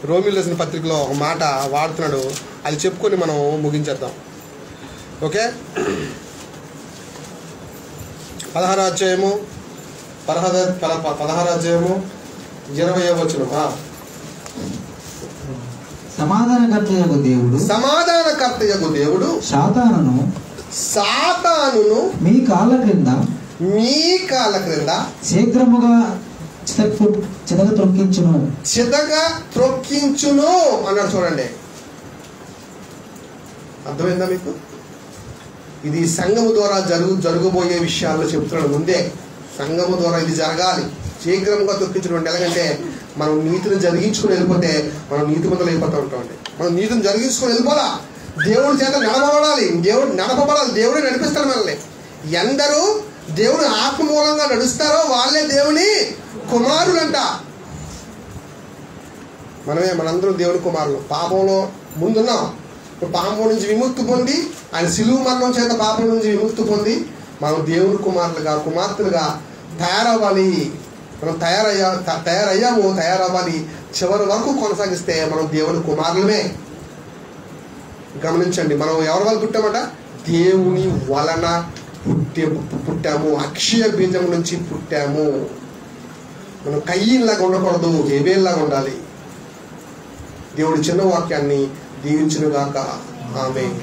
[SPEAKER 1] రోమియోలు రాసిన పత్రికలో ఒక మాట వాడుతున్నాడు, అది చెప్పుకొని మనం ముగించేద్దాం. ఓకే, 16వ అధ్యాయము 20వ వచనం.
[SPEAKER 2] సమాధానకర్తయగు దేవుడు
[SPEAKER 1] సాతానును సాతానును
[SPEAKER 2] మీ కాళ్ళ క్రింద శీఘ్రముగా చితగ
[SPEAKER 1] త్రొక్కించును అన్నాడు. చూడండి, అర్థమైందా మీకు? ఇది సంఘము ద్వారా జరగబోయే విషయాల్లో చెప్తున్నాడు ముందే. సంఘము ద్వారా ఇది జరగాలి, శీఘ్రంగా తొక్కించడం. ఎలాగంటే మనం నీతిని జరిగించుకుని వెళ్ళిపోతే మనం నీతిమంతులు అయిపోతూ ఉంటామండి. మనం నీతిని జరిగించుకుని వెళ్ళిపోదా, దేవుడి చేత నడపబడాలి, దేవుడే నడిపిస్తాడు మనల్ని. ఎందరూ దేవుని ఆత్మ మూలంగా నడుస్తారో వాళ్ళే దేవుని కుమారులంట. మనందరం దేవుని కుమారులు. పాపంలో ముందున్నాం, ఇప్పుడు పాపం నుంచి విముక్తి పొంది ఆయన సిలువ మరణం చేత పాపం నుంచి విముక్తి పొంది మనం దేవుని కుమార్తెలుగా తయారవ్వాలి. మనం తయారవ్వాలి. చివరి వరకు కొనసాగిస్తే మనం దేవుని కుమారులమే. గమనించండి, మనం ఎవరి వల్ల పుట్టామట? దేవుని వలన పుట్టాము. అక్షయ బీజం నుంచి పుట్టాము. మనం కయ్యిలాగా ఉండకూడదు, హేబేల్లాగా ఉండాలి. దేవుడి చిన్న వాక్యాన్ని దీవించునుగాక. ఆమేన్.